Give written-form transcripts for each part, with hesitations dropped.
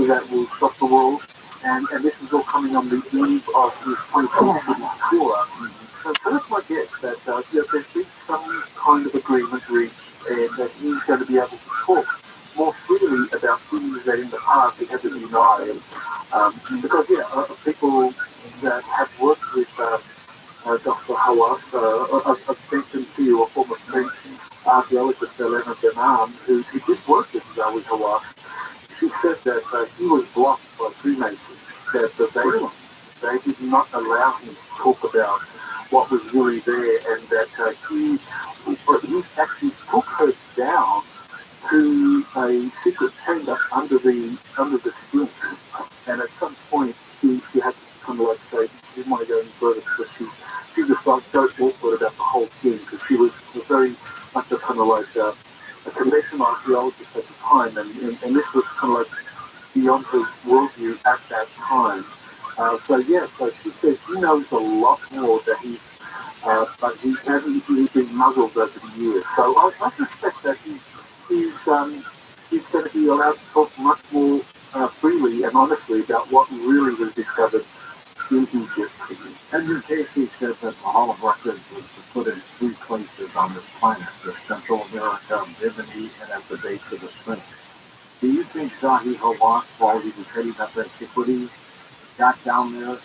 that will stop the world. And this is all coming on the eve of his 2020 tour. So that's my guess, that there's been some kind of agreement reached, and that he's going to be able to talk more freely about things that in the past he had to deny. Because, people that have worked with Dr. Hawass, I've mentioned to you a former French archaeologist, Elena Denham, who did work with Zoe Hawass. She said that he was blocked by Freemasons, that they did not allow him to talk about what was really there, and that he actually took her down to a secret chamber under the Sphinx, and at some point she had to kind of like say, "You want to go any further?" Because she just like so awkward about the whole thing, because she was very much a kind of like a conventional archaeologist at the time, and this was kind of like beyond her worldview at that time. So she says he knows a lot more that but he hasn't really been muzzled over the years. So I suspect that he's going to be allowed to talk much more freely and honestly about what really was discovered in Egypt. Edgar Casey said that the Hall of Records was put in three places on this planet: the Central America, Bimini, and at the base of the Sphinx. Do you think Zahi Hawass, while he was heading up antiquities, got down there?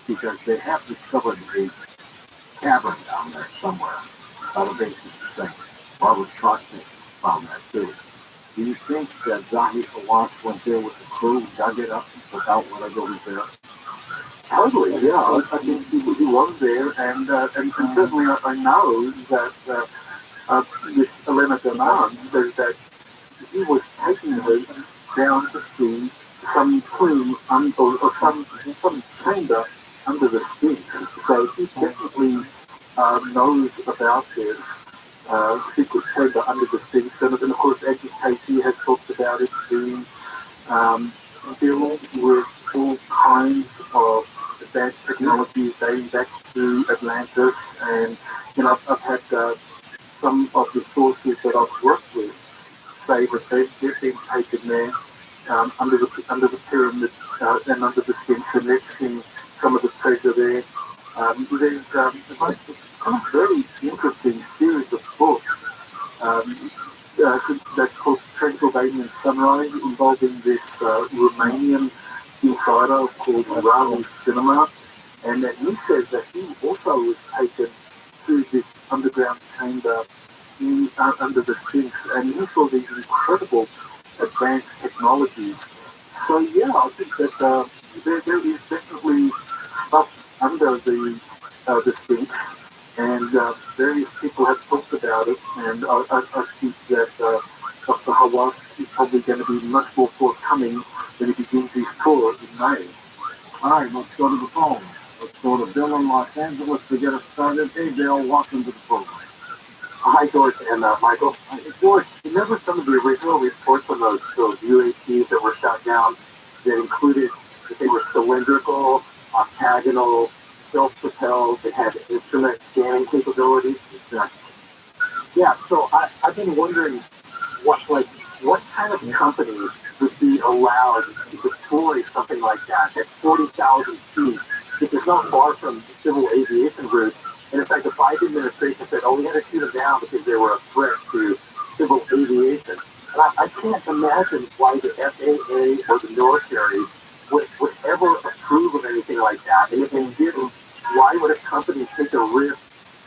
Because they have discovered a cavern down there somewhere by the base of the Sphinx. Robert Trotsky found that too. Do you think that Zahi Hawass went there with the crew, dug it up, and took out whatever was there? Totally, yeah. I think he was there, and certainly I know that this Elena Denham says that he was taking her down to see some tomb or some chamber under the Sphinx. So he definitely knows about this secret chamber under the Sphinx. And of course, Edgar Casey has talked about it being filled with all kinds of advanced technologies dating back to Atlantis. And I've had some of the sources that I've worked with say that they've been taken there under the pyramid and under the Sphinx, and they've seen some of the treasure there. There's kind of very interesting series of books that's called Transylvanian Sunrise, involving this Romanian insider called Rabbi Cinema, and then he says that he also was taken to this underground chamber under the Sphinx, and he saw these incredible advanced technologies. So I think that there is definitely stuff under the Sphinx, and various people have talked about it, and I think that Dr. Hawass is probably going to be much more forthcoming when he begins his tour in May. All right, let's go to the phone. Let's go to Bill in Los Angeles to get us started. Hey, Bill, welcome to the program. Hi, George and Michael. George, remember some of the original reports on those UAPs that were shot down that included that they were cylindrical, octagonal, self-propelled, they had instrument scanning capabilities? Exactly. Yeah, so I've been wondering what kind of company would be allowed to deploy something like that at 40,000 feet, which is not far from the civil aviation route. And in fact, the Biden administration said, we had to shoot them down because they were a threat to civil aviation. And I can't imagine why the FAA or the military would ever approve of anything like that. And if they didn't, why would a company take a risk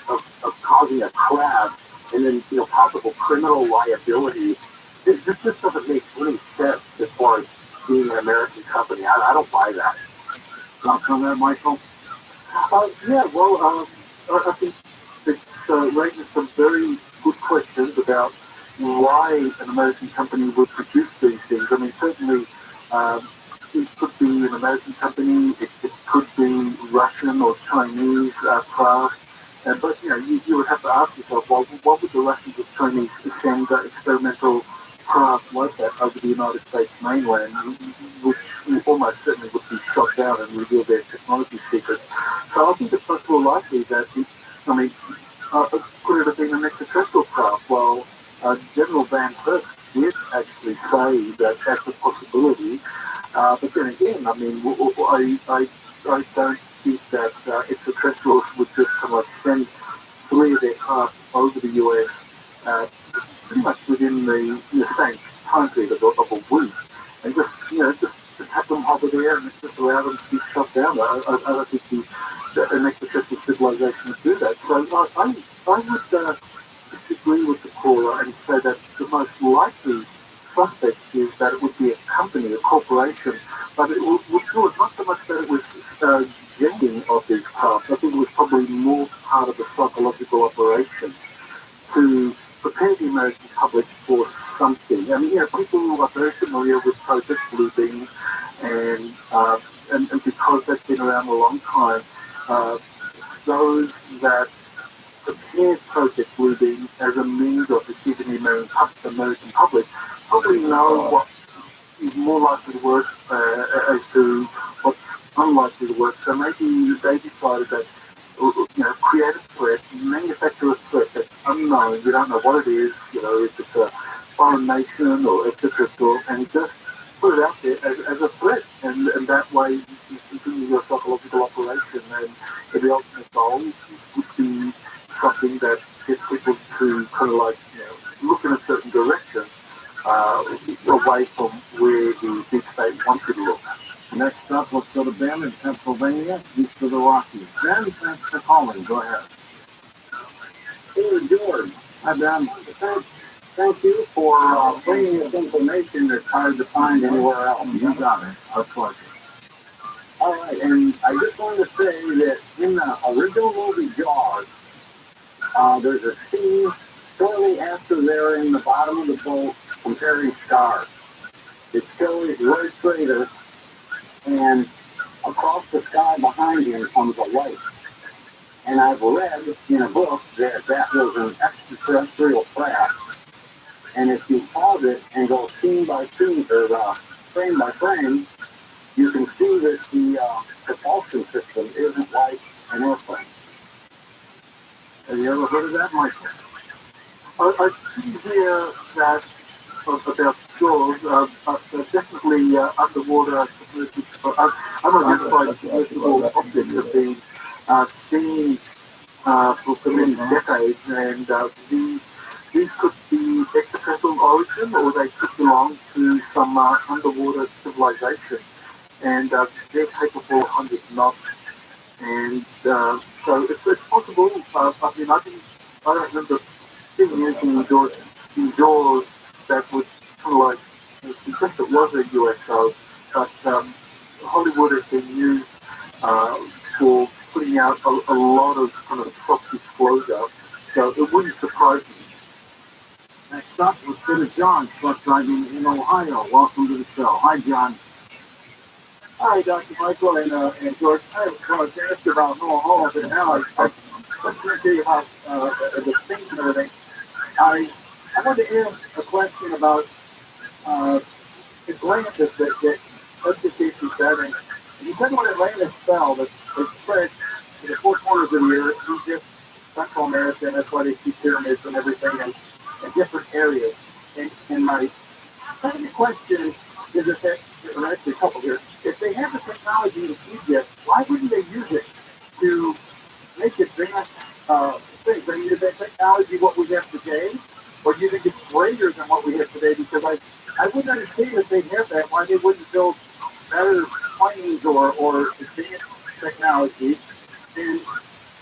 of causing a crash and then, possible criminal liability? This just doesn't make any sense as far as being an American company. I don't buy that. Thoughts on that, Michael? I think it raises some very good questions about why an American company would produce these things. I mean, certainly it could be an American company, it could be Russian or Chinese craft, but you would have to ask yourself, well, what would the Russians or Chinese send experimental craft like that over the United States mainland, which almost certainly would be shot down and reveal their technology secrets. So I think it's much more likely that could it have been an extraterrestrial craft? Well, General Van Herk did actually say that that's a possibility. But then again, I mean, I don't think that extraterrestrials would just kind of like send three of their craft over the US pretty much within the same time period of a week, and just have them hover there and just allow them to be shut down. I don't think an extraterrestrial civilization would do that. So I would disagree with the caller and say that the most likely suspect is that it would be a company, a corporation, but it would do it not so much that it was generating of these craft. I think it was probably more part of the psychological operation to prepare the American public for something. I mean, people are very familiar with Project Bluebeam, and, and because that's been around a long time, uh, those that prepared Project Bluebeam as a means of deceiving the American public probably know what is more likely to work as to what's unlikely to work. So maybe they decided that, create a threat, manufacture a threat that's unknown. You don't know what it is, if it's a foreign nation or extraterrestrial, and just put it out there as a threat. And that way you continue your psychological operation, and the ultimate goal would be something that gets people to kind of like, look in a certain direction, away from where the big state wants you to look. Next up, let's go to Ben in Pennsylvania, east of the Rockies. Ben, thanks for calling. Go ahead. Hey, George. Hi, Ben. Thank you for bringing this information that's hard to find anywhere else. You got it. Our pleasure. All right, and I just wanted to say that in the original movie Jaws, there's a scene shortly after they're in the bottom of the boat comparing stars. It shows Roy Schrader, and across the sky behind him comes a light. And I've read in a book that was an extraterrestrial craft. And if you pause it and go scene by scene, or frame by frame, you can see that the propulsion system isn't like an airplane. Have you ever heard of that, Michael? I see here that about Jaws, definitely underwater unidentified submersible objects have been seen for many decades, and these could be extraterrestrial origin, or they could belong to some underwater civilization, and they're capable of 100 knots. And so it's possible. I mean, I don't remember seeing anything indoors that would kind of like suggest it was a USO, but Hollywood has been used for putting out a lot of kind of cross disclosure, so it wouldn't surprise me. Next up, let's go to John, truck driving in Ohio. Welcome to the show. Hi, John. Hi, Dr. Michael and George. I was going to ask you about all of it now. I was going to tell you about the things and everything. I wanted to ask a question about Atlantis that education setting. You said when Atlantis fell, that it spread to the four corners of the earth, Egypt, Central America, and that's why they see pyramids and everything in different areas. And my second question is if that, or actually a couple here, if they have the technology in Egypt, why wouldn't they use it to make advanced things? I mean, is that technology what we have today? Or do you think it's greater than what we have today? Because I wouldn't understand if they have that, why they wouldn't build better planes or advanced technology. And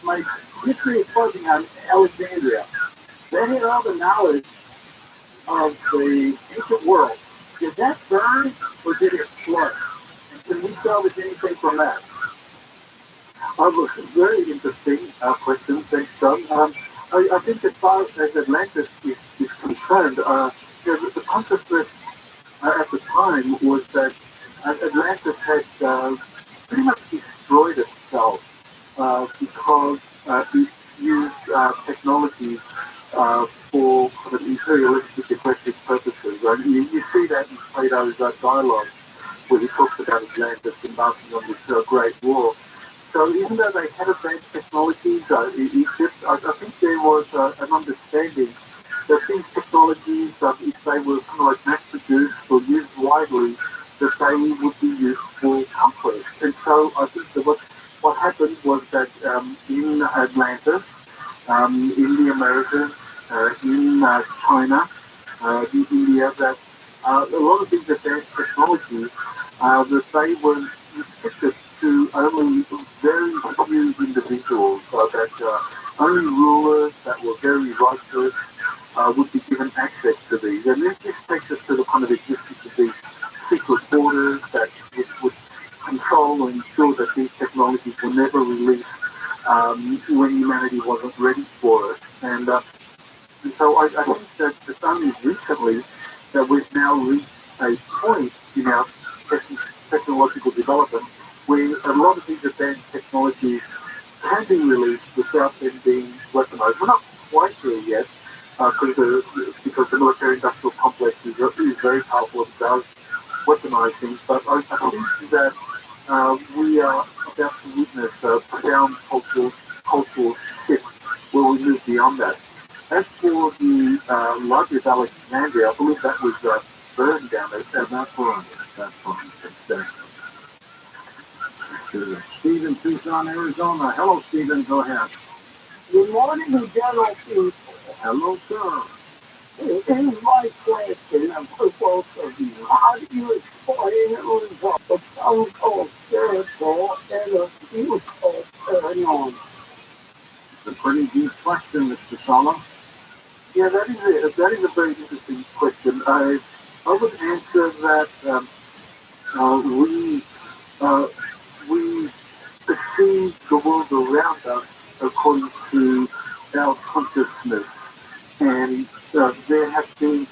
my history is focusing on Alexandria. They had all the knowledge of the ancient world. Did that burn or did it flood? And can we salvage anything from that? Was very interesting question. Thanks, John. I think as far as Atlantis is concerned, the consciousness at the time was that Atlantis had pretty much destroyed itself because it used technologies for kind of imperialistic, aggressive purposes. And you see that in Plato's dialogue, where he talks about Atlantis embarking on this great war. So even though they had advanced technologies in Egypt, I think there was an understanding that these technologies, if they were kind of like mass produced or used widely, that they would be in Atlanta, in the Americas, in China, in India, that a lot of these advanced technologies, that they were restricted to only very few individuals, that only rulers that were very righteous would be given access to these. And this takes us to the kind of existence of these secret borders that would control and ensure that these technologies were never released when humanity wasn't ready for it. And so I think that it's only recently that we've now reached a point in our technological development where a lot of these advanced technologies can be released without them being weaponized. We're not quite there yet because the military-industrial complex is very powerful and does weaponize things, but I think that we are about to witness a profound cultural shift where we move beyond that. As for the Library of Alexandria, I believe that was burned down there. That's right. Exactly. Stephen, Tucson, Arizona. Hello, Stephen. Go ahead. Good morning, General people. Hello, sir. Here's my question for both of you. How do you explain the result of some called spiritual and a few called paranormal? It's a pretty deep question, Mr. Sala. Yeah, that is a very interesting question. I would answer that we perceive the world around us according to our consciousness, and there have been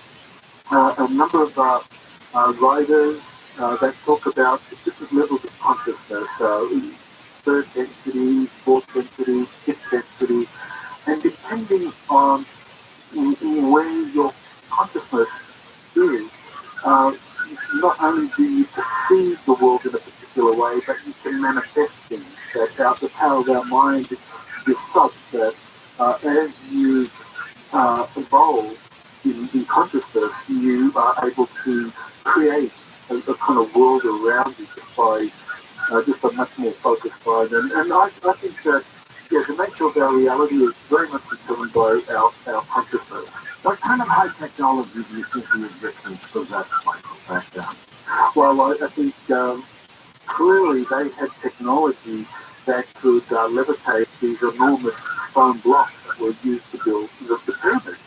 a number of writers that talk about different levels of consciousness, third density, fourth density, fifth density, and depending on where your consciousness is, not only do you perceive the world in a particular way, but you can manifest things. That the power of our mind is such that as you evolve in consciousness, you are able to create a kind of world around you just by just a much more focused mind. And I think that, yeah, the nature of our reality is very much determined by our consciousness. What kind of high technology do you think the Egyptians possessed, Michael, back then? Well, I think clearly they had technology that could levitate these enormous stone blocks that were used to build the pyramids.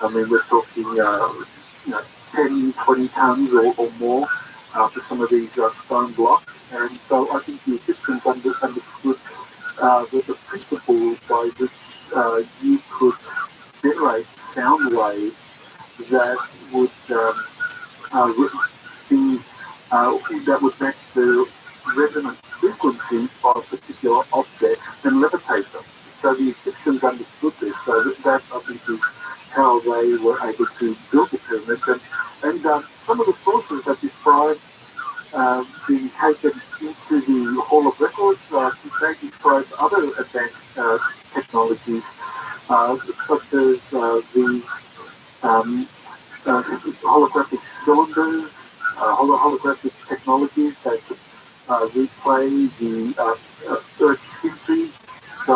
I mean, we're talking, 10, 20 tons or more for some of these stone blocks. And so I think the Egyptians understood the principle by which you could generate sound waves that would that would match the resonant frequency of a particular object and levitate them. So the Egyptians understood this. So that I think is how they were able to build the pyramids. And some of the sources that describe being taken into the Hall of Records, they describe other advanced technologies, such as the holographic cylinders, holographic technologies that could replay the Earth's history. So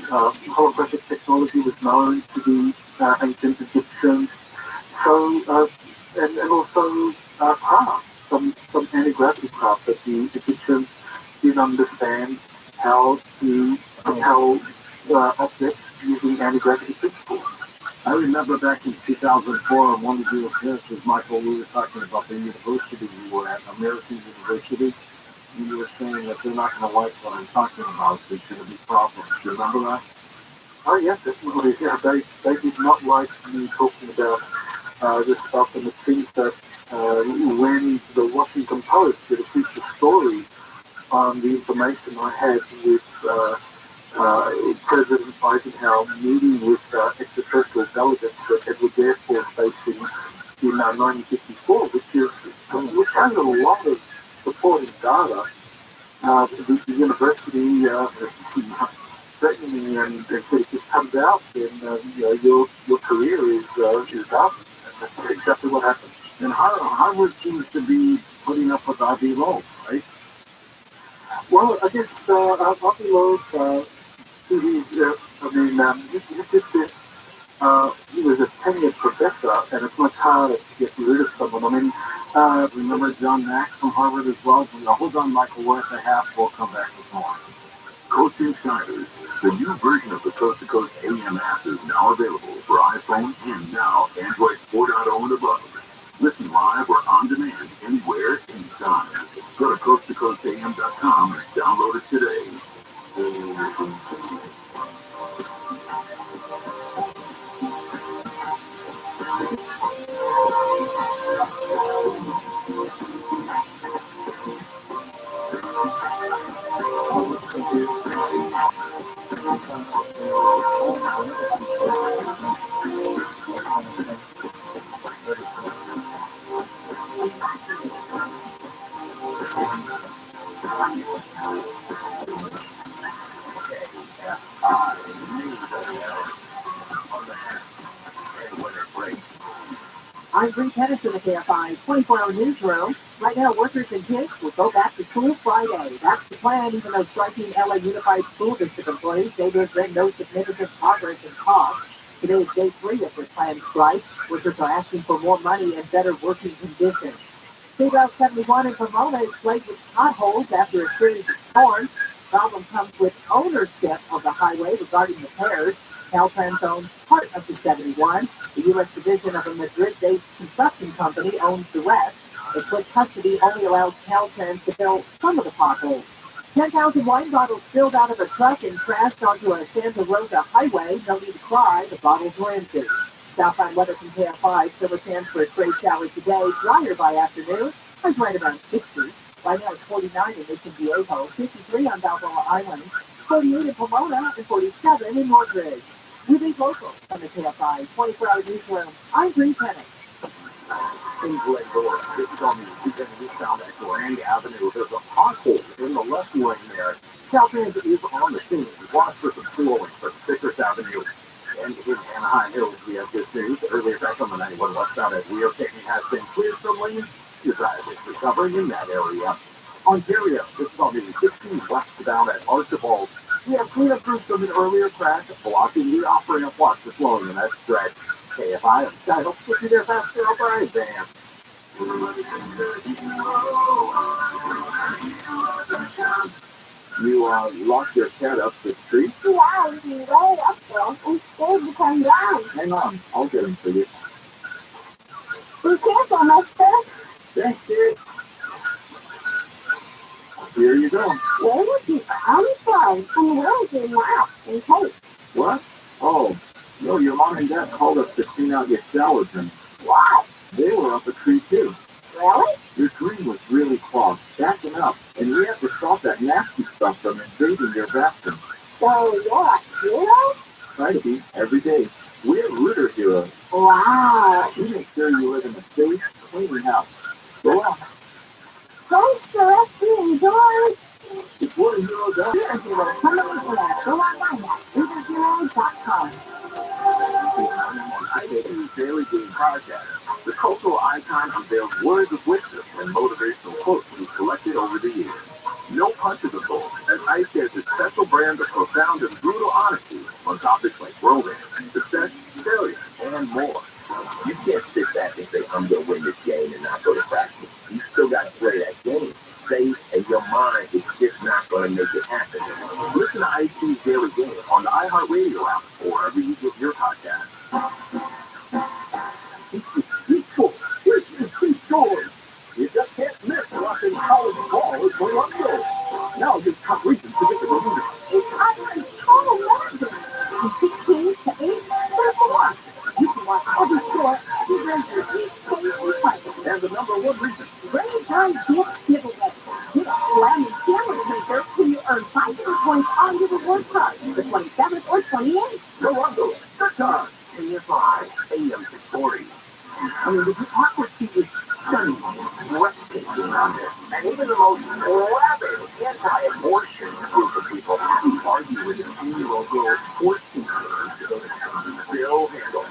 holographic technology was known to the ancient Egyptians. So and also craft, some anti-gravity craft that the Egyptians did understand how to propel objects using anti-gravity principles. I remember back in 2004 on one of your appearances, Michael, we were talking about the university you were at, American University. You were saying that they're not going to like what I'm talking about. There's going to be problems. Do you remember that? Oh, yes, definitely. Yeah, they did not like me talking about this stuff, and it seems that when the Washington Post did a feature story on the information I had with President Eisenhower meeting with extraterrestrial delegates at Edwards Air Force Base in 1954, which has a lot of supporting data. The university threatened me and said if this comes out, then your career is done. And that's exactly what happened. And Harvard seems to be putting up with Avi Loeb, right? Well, I guess Avi Loeb he was a tenured professor, and it's much harder to get rid of someone. I mean, Remember John Max from Harvard as well? Hold on, Michael, we're at the half. We'll come back with more. Coast Insiders, the new version of the Coast to Coast AM app is now available for iPhone and now Android 4.0 and above. Listen live or on demand anywhere, anytime. Go to coasttocoastam.com and download it today. I'm Bree Pettis in the KFI 24-hour newsroom. Right now, workers and kids will go back to school Friday. That's the plan, even though striking LA Unified School District employees say there's been no significant progress in costs. Today is day 3 of their planned strike. Workers are asking for more money and better working conditions. State Route 71 in Pomona is plagued with potholes after a series of storms. Problem comes with ownership of the highway regarding repairs. Caltrans owns part of the 71. The U.S. division of a Madrid-based construction company owns the rest. The split custody only allows Caltrans to fill some of the potholes. 10,000 wine bottles spilled out of a truck and crashed onto a Santa Rosa highway. No need to cry, the bottles were empty. Southbound weather from KFI, still a chance for a stray shower today. Drier by afternoon. Highs right around 60. Right now it's 49 in Mission Viejo, 53 on Balboa Island, 48 in Pomona, and 47 in Northridge. We leave local from the KFI 24-hour newsroom. I'm Bree Pettis. This is on the weekend eastbound at Grand Avenue. There's a pothole in the left lane there. Caltrans is on the scene. Watch for some slowing from Citrus Avenue. And in Anaheim Hills, we have good news. Earlier back on the 91 westbound as we are taking has been cleared from lanes. Your drive is recovering in that area. Ontario, this is on the 16 westbound at Archibald. We have cleanup crews from an earlier crash blocking the off-ramp. Watch for slowing in that stretch. KFI of Skyhope, put you there faster up right, Dan. You locked your cat up the street? Yeah, he's way up there and scared to come down. Hang on, I'll get him for you. Be careful, mister. Thanks, kid. Here you go. Where would you unplug and where's your mouth in case? What? Oh, no, your mom and dad called us to clean out your showers and What? they were up a tree too. Really? Your drain was really clogged, backing up, and we have to stop that nasty stuff from invading your bathroom. So you're a hero? Try to be every day. We're Rooter Heroes. Wow. We make sure you live in a safe, clean house. Go on. Thanks for us being doors. It's what a hero does. You're a hero. Come on the internet. Go online at RootherHero.com. On IA's Daily Game podcast, the cultural icon unveils words of wisdom and motivational quotes he's collected over the years. No punches are pulled, as Ice shares his special brand of profound and brutal honesty on topics like romance, success, failure, and more. You can't sit back and say, I'm going to win this game and not go to practice. You still got to play that game. Faith and your mind is just not going to make it happen. Listen to IC's Daily Game on the iHeartRadio app or wherever you get your podcast. You just can't miss watching college ball is going up there. Now you've got reasons to get the Bermuda. It's online total London. From 16 to 8 34. You can watch every score, every measure, each game we play. And the number one reason. Great time gift giveaway. Get a Slam and Sandwich Maker till you earn 500 points on your reward card. The 27th or 28th. Go on, go. Good time. KFI AM 640. I mean, the hypocrisy is stunning, breathtaking on this. And even the most rabid anti-abortion group of people argue with an 18-year-old girl 14 years ago that still handle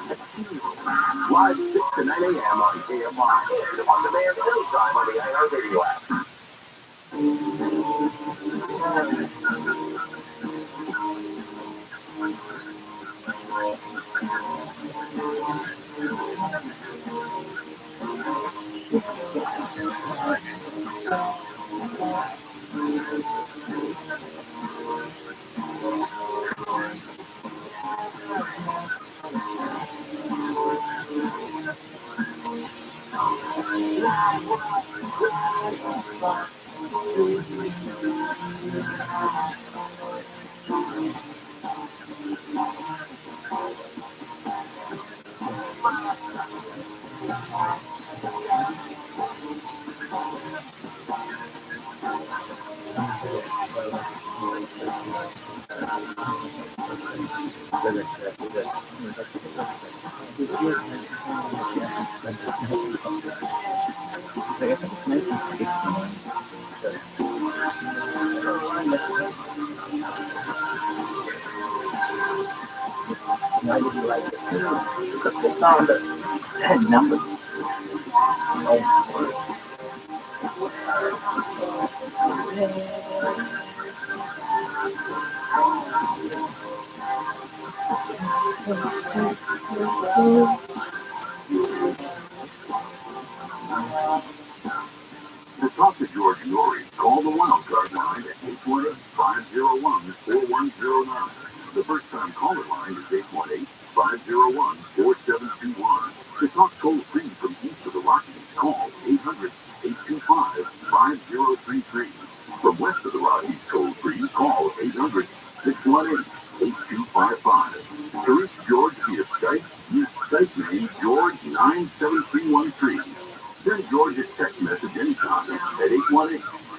Live 6 to 9 a.m. on KFI and on demand anytime on the iHeartRadio app. To talk to George Nori, call the wild card line at 818-501-4109. The first time caller line is 818-501-4721. To talk toll free from east of the Rockies, call 800-825-5033. From west of the Rockies, toll free, call 800-618-8255. To reach George via Skype, use Skype name George97313. Send George a text message anytime at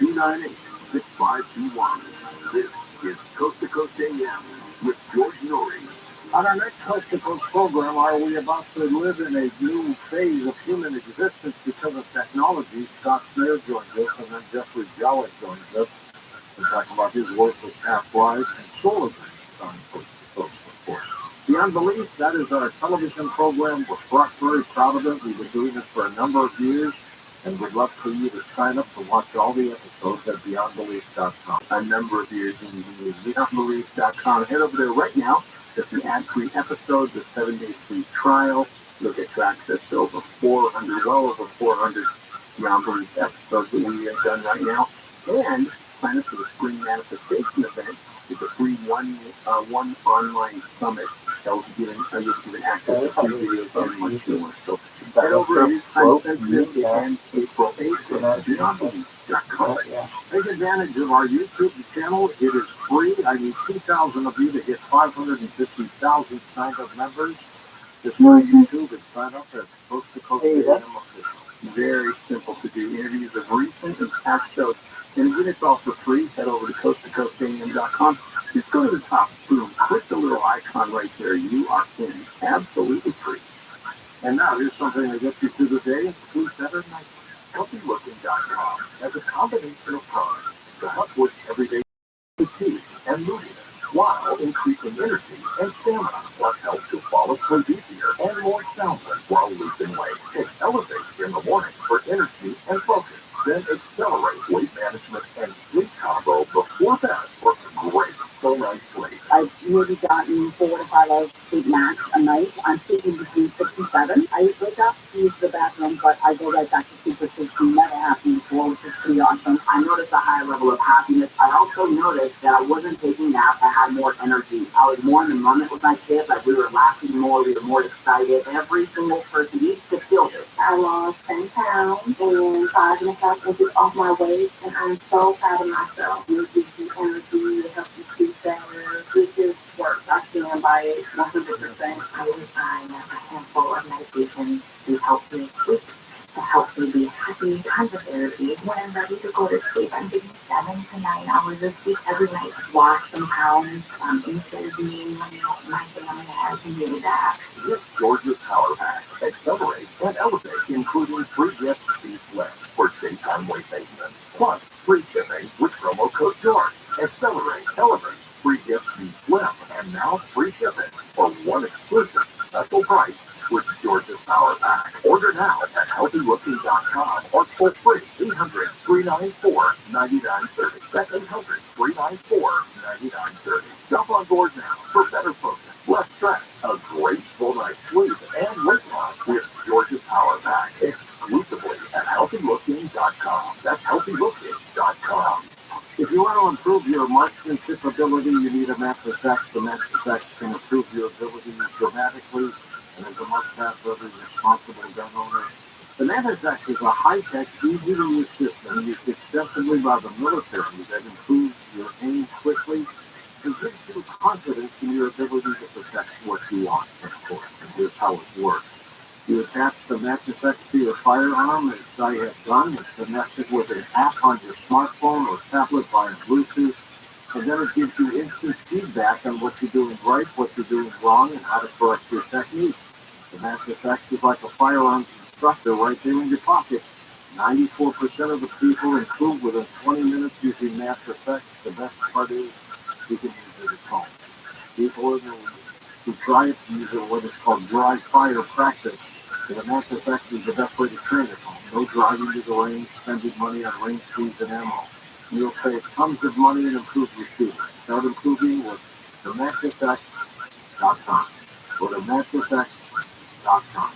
818-298-6521. This is Coast to Coast AM with George Nori. On our next Coast to Coast program, are we about to live in a new phase of human existence because of technology? Scott Snair joins us, and then Jeffrey Jollick joins us to talk about his work with Half-Life and Solar Dreams on Coast to Coast, of course. Beyond Belief, that is our television program. We're very proud of it. We've been doing it for a number of years, and we'd love for you to sign up to watch all the episodes at BeyondBelief.com. A number of years indeed. BeyondBelief.com. Head over there right now. Get the ad-free episodes, the 7-day free trial. You'll get to access to over 400, well over 400 Beyond Belief episodes that we have done right now. And sign up for the Spring Manifestation event. It's a free one online summit that will be given access to free videos on much more. So head over to time-sensitive and April 8th at BeyondBelief.com. Take advantage of our YouTube channel. It is free. I need 2,000 of you to hit 550,000 signed-up members. Just go to YouTube and sign up at Coast to Coast AM Official. Very simple to do. Interviews of recent and past shows. And again, it's all for free. Head over to coasttocoastam.com. Just go to the top boom. Click the little icon right there. You are in. Absolutely free. And now here's something that gets you through the day. Food better night. HealthyLooking.com has a combination of products to help with everyday fatigue and moodiness while increasing energy and stamina, plus helps you fall asleep easier and more soundly while losing weight. It elevates in the morning for energy and focus, then accelerate weight management and sleep combo before bed for great full night's sleep. I've really gotten 4 to 5 hours sleep max a night. I'm sleeping between 6 and 7. I wake up, use the bathroom, but I go right back to sleep, which has never happened before, which is pretty awesome. I noticed a higher level of happiness. I also noticed that I wasn't taking naps. I had more energy. I was more in the moment with my kids. Like, we were laughing more. We were more excited. Every single person needs to feel this. I lost 10 pounds and 5.5 inches off my waist, and I'm so proud of myself. It gives you energy, it helps you sleep better. It just works. I stand by it 100%. I wish I had a handful of medications to help me sleep, to help me be happy, tons of therapy. When I'm ready to go to sleep, I'm getting 7 to 9 hours of sleep every night. Lost some pounds, instead of being my family has needed that. This George's Power Pack accelerates and elevates, including free gifts to left for daytime weight maintenance. Plus, free shipping with promo code George. Accelerate, elevate, free gifts to slim, and now free shipping for one exclusive special price with George's Power Pack. Order now at HealthyLooking.com or toll free 800-394-9930. That's 800-394-9930. Jump on board now for better focus, less stress, a great full night's sleep, and weight loss with George's Power Pack exclusively at HealthyLooking.com. That's HealthyLooking.com. If you want to improve your marksmanship ability, you need a Mattress X. The Mattress X can improve your ability dramatically, and is a must-have for every responsible gun owner. The Mattress X is a high-tech, easy-to-use system used extensively by the military that improves your aim quickly and gives you confidence in your ability to protect what you want, of course. And here's how it works. You attach the Mattress X to your firearm, as I have done. It's connected with an app on your smartphone or tablet via Bluetooth, and then it gives you instant feedback on what you're doing right, what you're doing wrong and how to correct your technique. The Master Effect is like a firearms instructor right there in your pocket. 94% of the people improve within 20 minutes using Master Effect. The best part is you can use it at home. People who try it use it what is called dry fire practice. So the Master Effect is the best way to train at home. No driving to the range, spending money on range fees and ammo. You'll save tons of money and improve your shooting. Start improving with themastereffect.com. Go to mastereffect.com.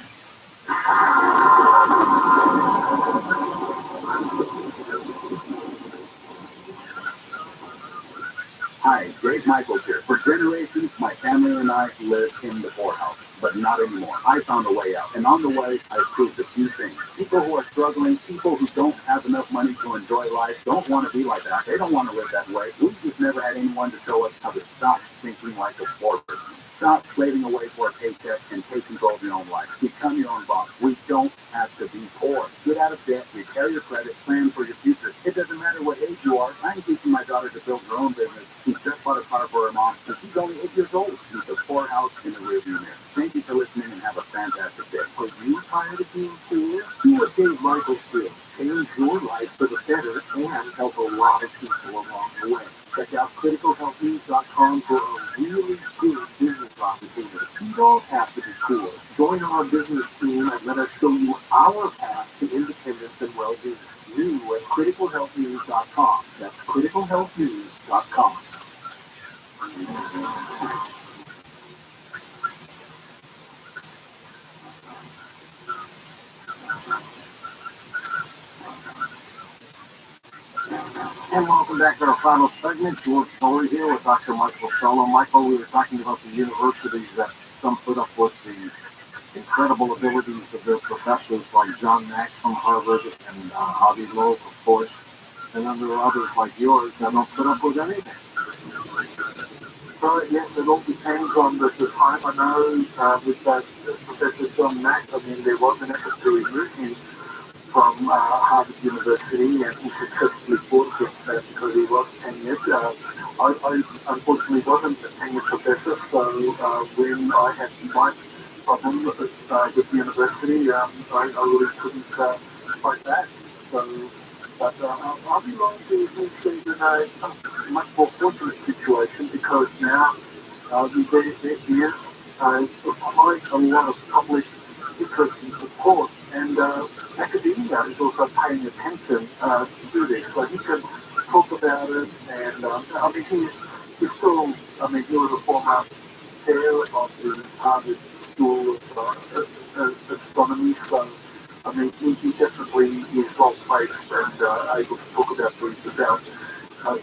Hi, Greg Michaels here. For generations, my family and I lived in the poorhouse, but not anymore. I found a way out, and on the way, I proved a few things. People who are struggling, people who don't have enough money to enjoy life, don't want to be like that. They don't want to live that way. We just never had anyone to show us how to stop thinking like a poor person. Stop slaving away for a paycheck and take control of your own life. Become your own boss. We don't have to be poor. Get out of debt, repair your credit, plan for your future. It doesn't matter what age you are. I'm teaching my daughter to build her own business. She just bought a car for her mom, and she's only 8 years old. She's a poorhouse in the rearview mirror. Thank you for listening and have a fantastic day. Are you tired of being poor? Do what Dave Michaels did. Change your life for the better and help a lot of people along the way. Check out criticalhealthnews.com for a really good business opportunity. You don't have to be poor. Join our business team and let us show you our path to independence and well-being. New at criticalhealthnews.com. That's criticalhealthnews.com. And welcome back to our final segment. George Story here with Dr. Michael Solo. Michael, we were talking about the universities that some put up with the incredible abilities of their professors like John Mack from Harvard and Avi Loeb, of course, and then there are others like yours that don't put up with anything. Yes, it all depends on the time. I know with that Professor John Mack, I mean, there was an effort to remove him from Harvard University, and he successfully fought against that because he was tenured. I unfortunately wasn't a tenured professor, so when I had my problem with the university, I really couldn't fight back. So, but I'll be wrong to think in a much more fortunate situation because now there is quite a lot of public interest and support, and academia is also paying attention to this. So he can talk about it, and I mean, he's still, I mean, he was a former chair of the Harvard School of Astronomy, so I mean, he definitely is well placed and able to talk about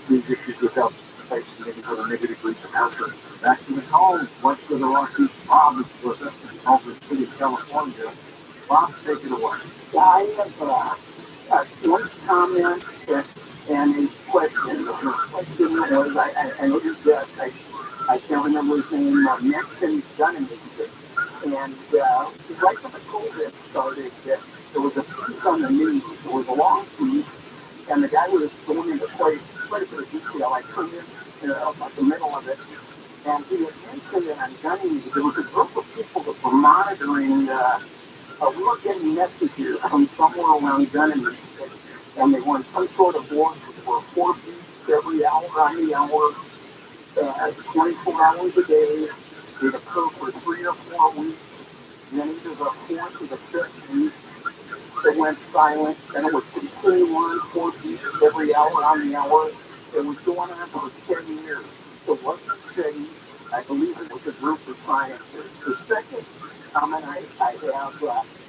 these issues without facing any sort of negative repercussions. Back to the calls. What's the Rocky Bob is with us in Culver City, California. Bob, take it away. Yeah, I have one comment and a question. The question was, I noticed that I can't remember his name, Nixon Dunning. And right when the COVID started, there was a piece on the news. There was a long piece, and the guy was going into quite a bit of detail. I turned in about the middle of it, and he had mentioned that on Dunning, there was a group of people that were monitoring. We were getting messages from somewhere around Dunning, and they were in some sort of board for 4 beats every hour on the hour, 24 hours a day. It occurred for 3 or 4 weeks. And then either the 4th or the 5th week, they went silent, and it was continuing 4 beats every hour on the hour. It was going on for 10 years. So what you say, I believe it was a group of scientists. The second comment I have,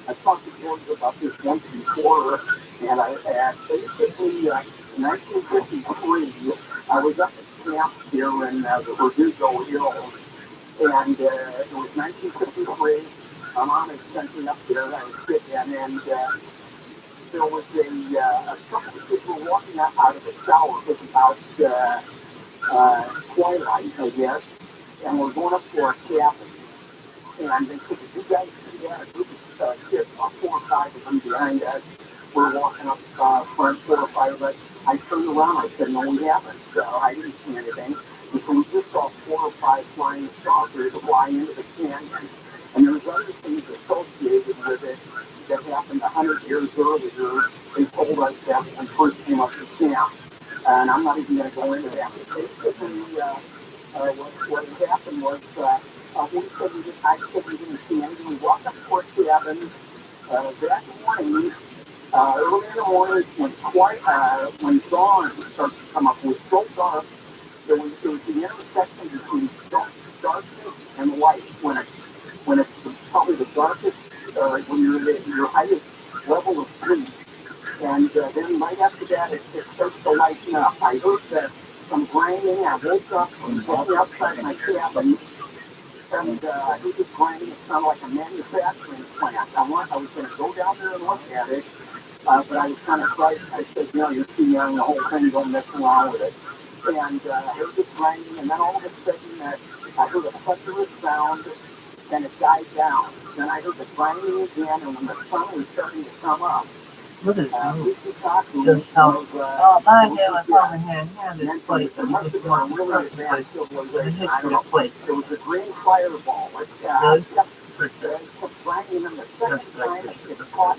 I talked to George about this once before, and I had basically 1953, I was up at camp here in the Verdugo Hills, and it was 1953. My mom had sent me up there, and I was sitting, and there was a couple of people walking out of the shower. It was about twilight, I guess, and we're going up to our cabin. And they said, "Did you guys see that?" A group of kids, about 4 or 5 of them behind us. We're walking up front, 4 or 5 of us. I turned around, I said, "No, we haven't." So I didn't see anything. And so we just saw 4 or 5 flying saucers fly into the canyon. And there's other things associated with it that happened 100 years earlier. They told us that when we first came up to camp. And I'm not even going to go into that. But basically, what happened was I said we didn't see anything. We walked up to our cabin that morning. Early in the morning, when dawn started to come up, it was so dark. It was the intersection between darkness and light when it's probably the darkest, when you're at your highest level of sleep. And then right after that, it starts to lighten up. I heard some grinding. I woke up walking outside my cabin, and I heard this grinding. It sounded like a manufacturing plant. I was going to go down there and look at it, but I was kind of frightened. I said, you're too young, the whole thing, don't mess around with it. And I heard this grinding, and then all of a sudden, I heard a thunderous sound, and it died down. Then I heard the grinding again, and when the sun was starting to come up, Look at we keep talking. this house. Oh, mine was over here. Yeah, this place. There must have been a really advanced civilization. I don't know. Place. There was a green fireball. Like, it kept grinding, and the second time it caught.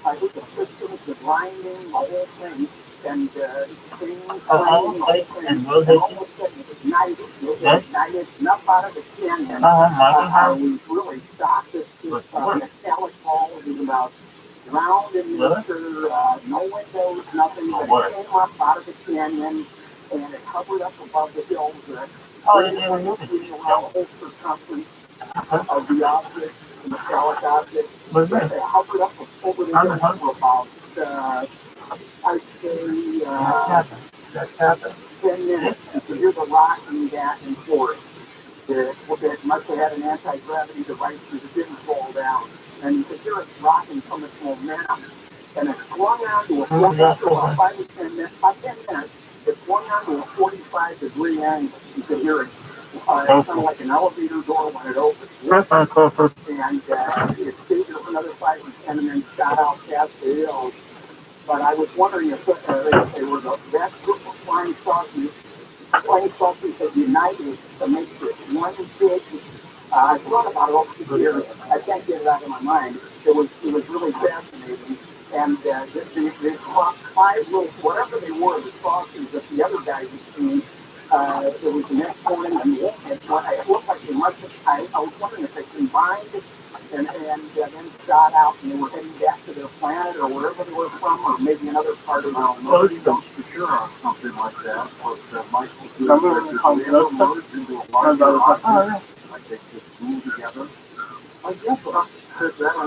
I heard the pistons, the grinding, the whole thing, and things grinding, the whole thing. And all of a sudden it ignited. It ignited enough out of the canyon. We really shocked. This metallic ball was about round in nature, no windows, nothing. But it came up out of the canyon, and it hovered up above the hills. Around the whole circumference of the object, the metallic object. It hovered up over the hills for about, I'd say, 10 minutes. You could hear the rocking back and forth. It must have had an anti-gravity device because it didn't fall down. And you could hear it rocking from its momentum. And it swung onto a, after about 5 or 10 minutes, it swung onto a 45-degree angle. You could hear it. It sounded like an elevator door when it opened. And it stayed there for another 5 or 10 and then shot out past the hills. But I was wondering if they were that group of flying saucers that united to make this one big. I thought about it over the years. I can't get it out of my mind. It was really fascinating. And they caught 5 little, whatever they were, the saucers that the other guys had seen. It was the next morning, and it looked like they must have, I was wondering if they combined and then shot out, and they were heading back to their planet or wherever they were from, or maybe another part of the world. Nobody knows for sure on something like that, but Michael did merge into a larger object, like they just grew together. I guess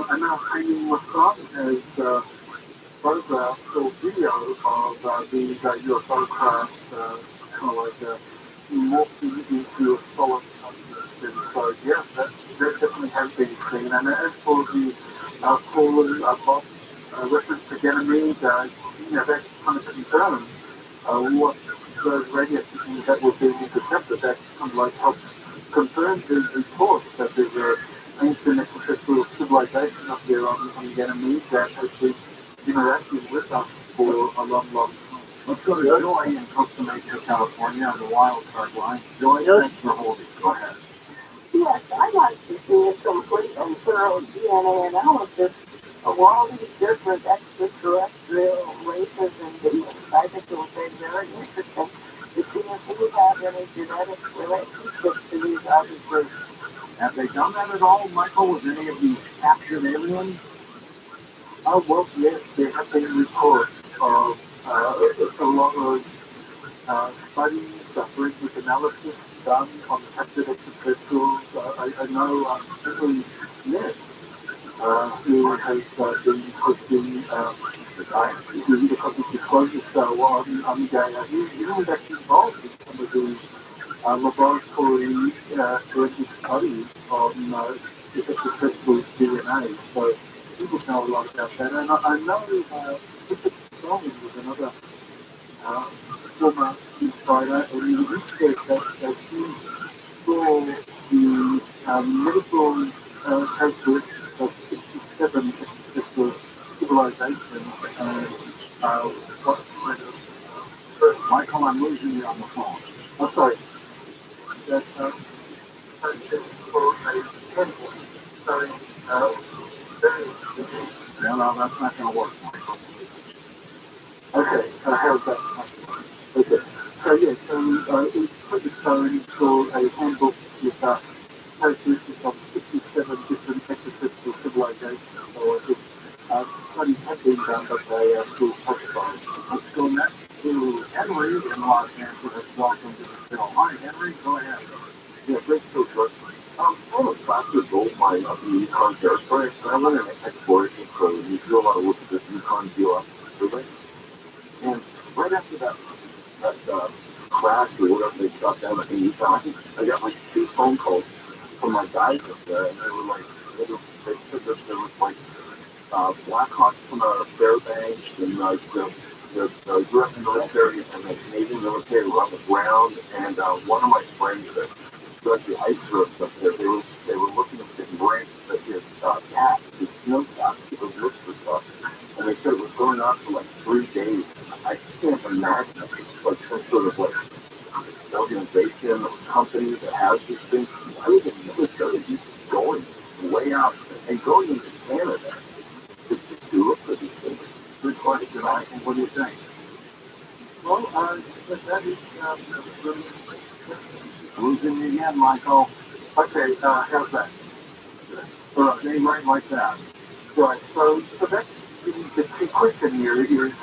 I'm now hanging with some as photographs or videos of these UFO craft, kind of like morphing into a solid substance. And so, yes, that definitely has been seen. And as for the caller Bob reference to Ganymede, that kind of confirms what those radio systems that were being intercepted, that kind of like helps confirm his report that there's an ancient extraterrestrial civilization up there on Ganymede that has been interacting with us for a long, long time. Let's go to Joy in Costa Mesa, California, on the wild card line. Joy, thanks for holding. Go ahead. Yes, I'd like to see a complete and thorough DNA analysis of all these different extraterrestrial races and beings. I think it would be very interesting to see if we have any genetic relationships to these other groups. Have they done that at all, Michael, with any of these captured aliens? Oh, well, yes, there have been reports of a lot of studies, forensic analysis done on captured extraterrestrials. I know particularly Ned, who has been hosting the public disclosure show on Gaia. He was actually involved in some of the laboratory forensic studies on extraterrestrial DNA. So people know a lot about that. And I know Mr. Solomon was another former insider, and he said that he saw the medical characteristics of 67 extraterrestrial civilizations and what kind of... Michael, I'm losing you on the phone. Oh, sorry. that purchase for a temple. So, No, that's not going to work. okay, how's that? Okay. So yeah, it's put the code for a handbook with characteristics of 67 different extraterrestrial civilizations. So studies have been done, but they are still classified. Let's go next to Henry in Los Angeles. Welcome to the show. Hi, Henry. Go ahead. Yeah, great show, George. I'm a classic gold mine up in the Yukon territory, so I went in an exploration crew, and you do a lot of work with this Yukon deal up freeway. And right after that crash or whatever they shot down in Yukon, I got like 2 phone calls from my guys up there, and they were like, they said that there was like Blackhawks from Fairbanks and the U.S. military and the Canadian military were on the ground, and one of my friends that does the ice ropes up there, they were looking at getting ranks that his cat, his snow cat, he was looking for stuff, and they said it was going on for like 3 days. I can't imagine it. It's like some sort of like organization or company that has these things. I was in the military, he's going way out and going into Canada to look for these things. Good question, Michael. What do you think? Well, that is really Losing you again, Michael. okay. How's that? Stay right like that. Right. So that's the key question here is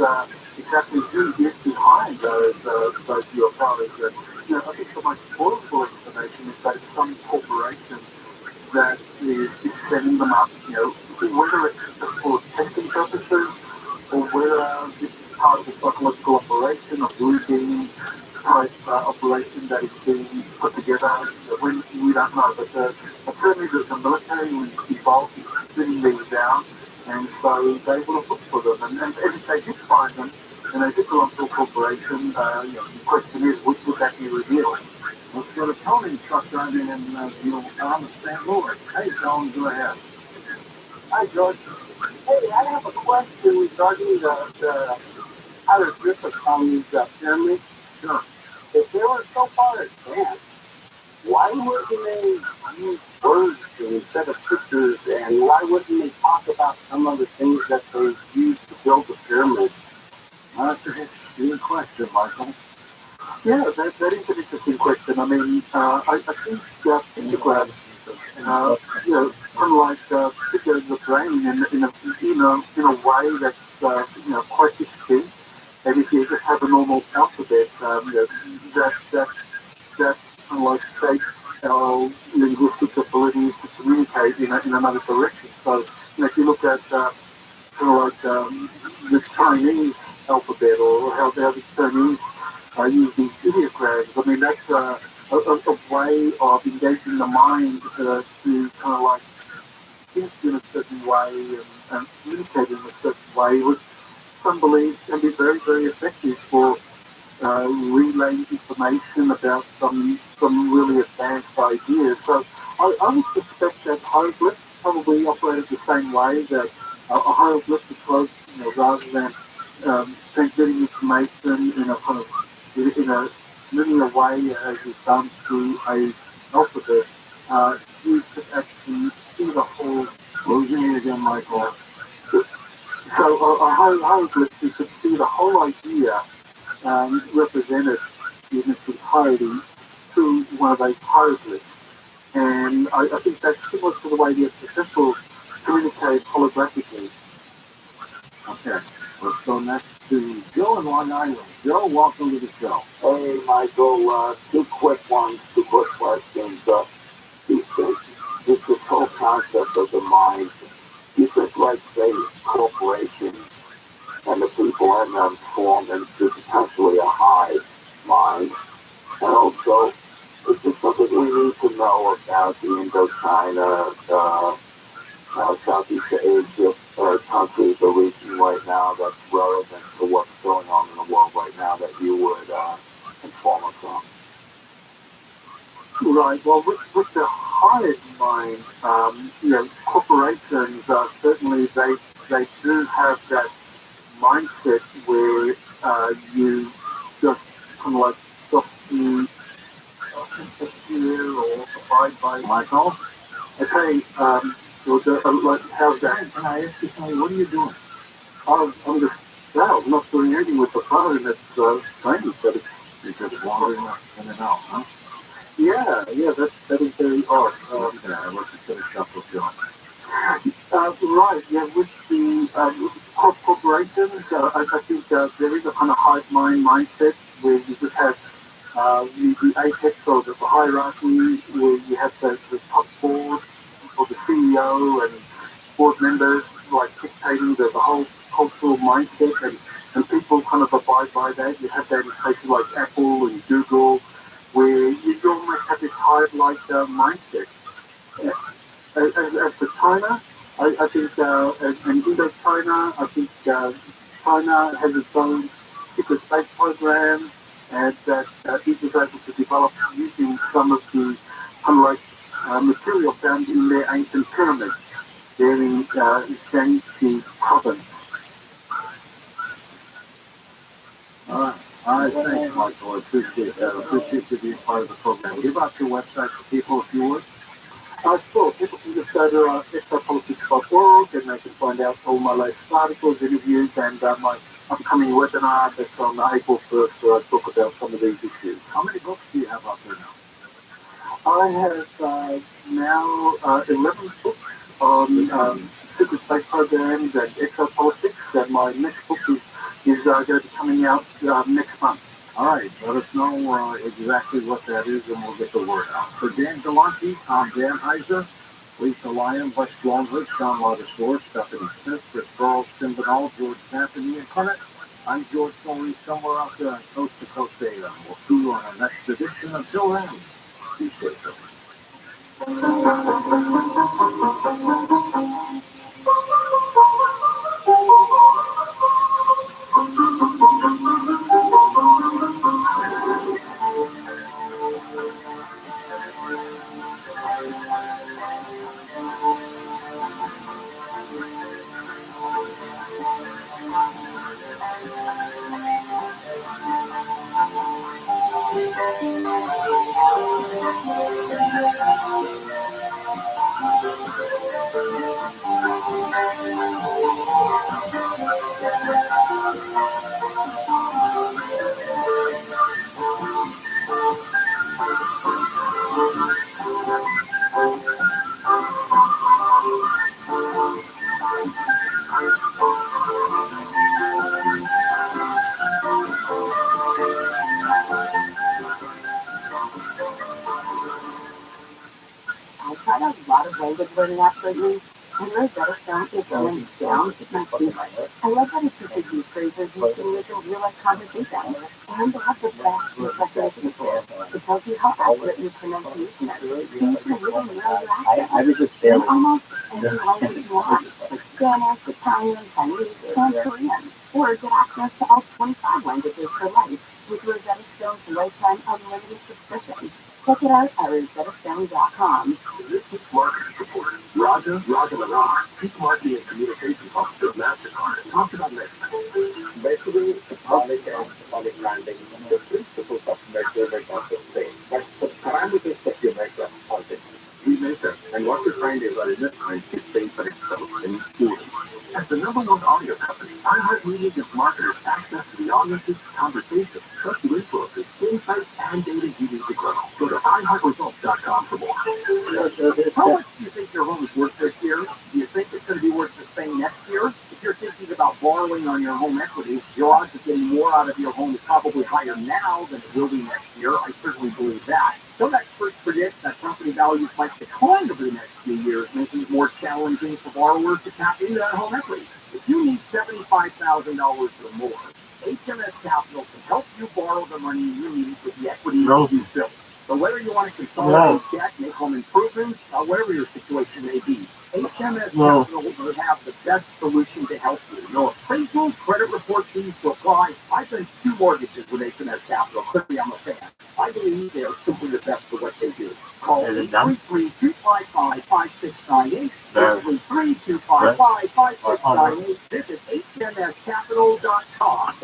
exactly who is behind those UFOs. And I think the most plausible explanation is that some corporation that is setting them up. Whether it's for testing purposes or whether this is part of a psychological operation or blue beam type operation that is being put together. We don't know, but certainly the military was involved in sitting these down, and so they will have looked for them. And if they did find them, and they did belong to a corporation, the question is, would that be revealed? Let's go to Tony, truck driving in St. Louis. Hey, Tony, go ahead. Hi, George. Hey, I have a question regarding the hieroglyphics on these pyramids. Sure. If they were so far advanced, why wouldn't they use words instead of pictures, and why wouldn't they talk about some of the things that they used to build the pyramids? That's a good question, Michael. Yeah, that is an interesting question. I mean, I think pictographs, kind of like figure the brain in a way that's quite distinct. And if you just have a normal alphabet, that kind of like shapes our linguistic abilities to communicate in another direction. So, if you look at kind of like the Chinese alphabet or how the Chinese use these ideograms, I mean, that's a way of engaging the mind to kind of like think in a certain way and communicate in a certain way, which some believe can be very, very effective for relaying information about some really advanced ideas. So I would suspect that hieroglyphs probably operated the same way, that a hieroglyph because, rather than transmitting information in a kind of in a linear way as is done through a alphabet, you could actually see the whole. Losing it again, Michael. So a hieroglyph, you could see the whole idea represented in its entirety through one of those hieroglyphs. And I think that's similar to the way the extraterrestrials communicate holographically. Okay, let's go next to Joe in Long Island. Joe, welcome to the show. Hey, Michael, two quick questions. This whole concept of the mind, you think, like, say, corporations and the people in them form into potentially a hive mind? And also, is there something we need to know about the Indochina, Southeast Asia countries or region right now that's relevant to what's going on in the world right now that you would inform us on? Right. Well, with the hive mind, corporations certainly they do have that mindset where you just kind of like stop to here or abide by. Michael? Okay, how's that? Can I ask you something? What are you doing? I'm just, well, I'm not doing anything with the phone. It's strange, but it's... You're just wandering in and out, huh? Yeah, that is very odd. Okay, let's just finish up with John. Right, yeah, with the corporations, I think there is a kind of hive mind mindset where you just have the apex or the hierarchy, where you have the top board or the CEO and board members like dictating the whole cultural mindset, and people kind of abide by that. You have that in places like Apple and Google, where you almost have this hive-like mindset. As for China, I think, and Indochina, I think China has its own secret space program, and that it was able to develop using some of the material found in their ancient pyramids there in Shanxi province. All right, thanks, Michael. I appreciate you being part of the program. Give out your website for people if you would. Sure, people can just go to extrapolitics.org and they can find out all my latest articles, interviews, and my upcoming webinar that's on April 1st where I talk about some of these issues. How many books do you have out there now? I have now 11 books on secret space programs and exopolitics, and my next book is going to be coming out next month. All right, let us know exactly what that is, and we'll get the word out. For Dan Galante, Tom Dan Heiser, Lisa Lyon, Wes Longwood, Sean Ladisor, Stephanie Smith, Chris Charles, Tim Banal, George Knapp, and Ian Clement. I'm George Foley, somewhere out there on Coast to Coast AM. We'll see you on our next edition. Until then, be safe. I tried out a lot of language learning apps lately, and Rosetta Stone is going down to my feet. I love that it teaches you phrases and English in real-life conversation, and they have the best translation tools. It tells you how accurate your pronunciation is, so you can really narrow your accent. In almost any language you want, like Spanish, Italian, Chinese, and Korean, or get access to all 25 languages for life with Rosetta Stone's lifetime unlimited subscription. Check it out at RosettaStone.com. This is marketing support. Raja, Chief Marketing and Communications Officer of MasterCard, talked about next. Basically, public and public branding is the principles of measurement of the same. But the parameters that you measure are different. We measure, and what we find is that in this time, it's based on itself and schooling. As the #1 audio company, iHeartMedia gives marketers access to the audience's conversations, trusted resources, insights, and data you need to grow. Go to iHeartResults.com for more. How much do you think your home is worth this year? Do you think it's going to be worth the same next year? If you're thinking about borrowing on your home equity, your odds of getting more out of your home is probably higher now than it will be next year. I certainly believe that. Some experts predict that property values might decline over the next few years, making it more challenging for borrowers to tap into that home equity. If you need $75,000 or more, HMS Capital can help you borrow the money you need with the equity you built. So whether you want to consolidate debt, make home improvements, whatever your situation may be, HMS Capital will have the best solution to help you. No appraisal, credit report fees to apply. I've done 2 mortgages with HMS Capital. Clearly, I'm a fan. I believe they are simply the best for what they do. Call 833-255-5698. 833-255-5698. Visit hmscapital.com.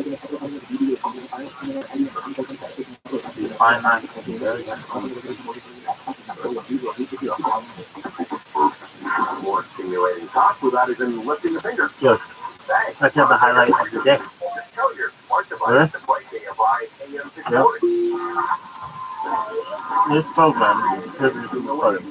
More stimulating talk without even lifting a finger. Yes. Thanks. Let's have the highlight of the day. Just tell your smart device to play KFI AM 640. This program is certain to be part.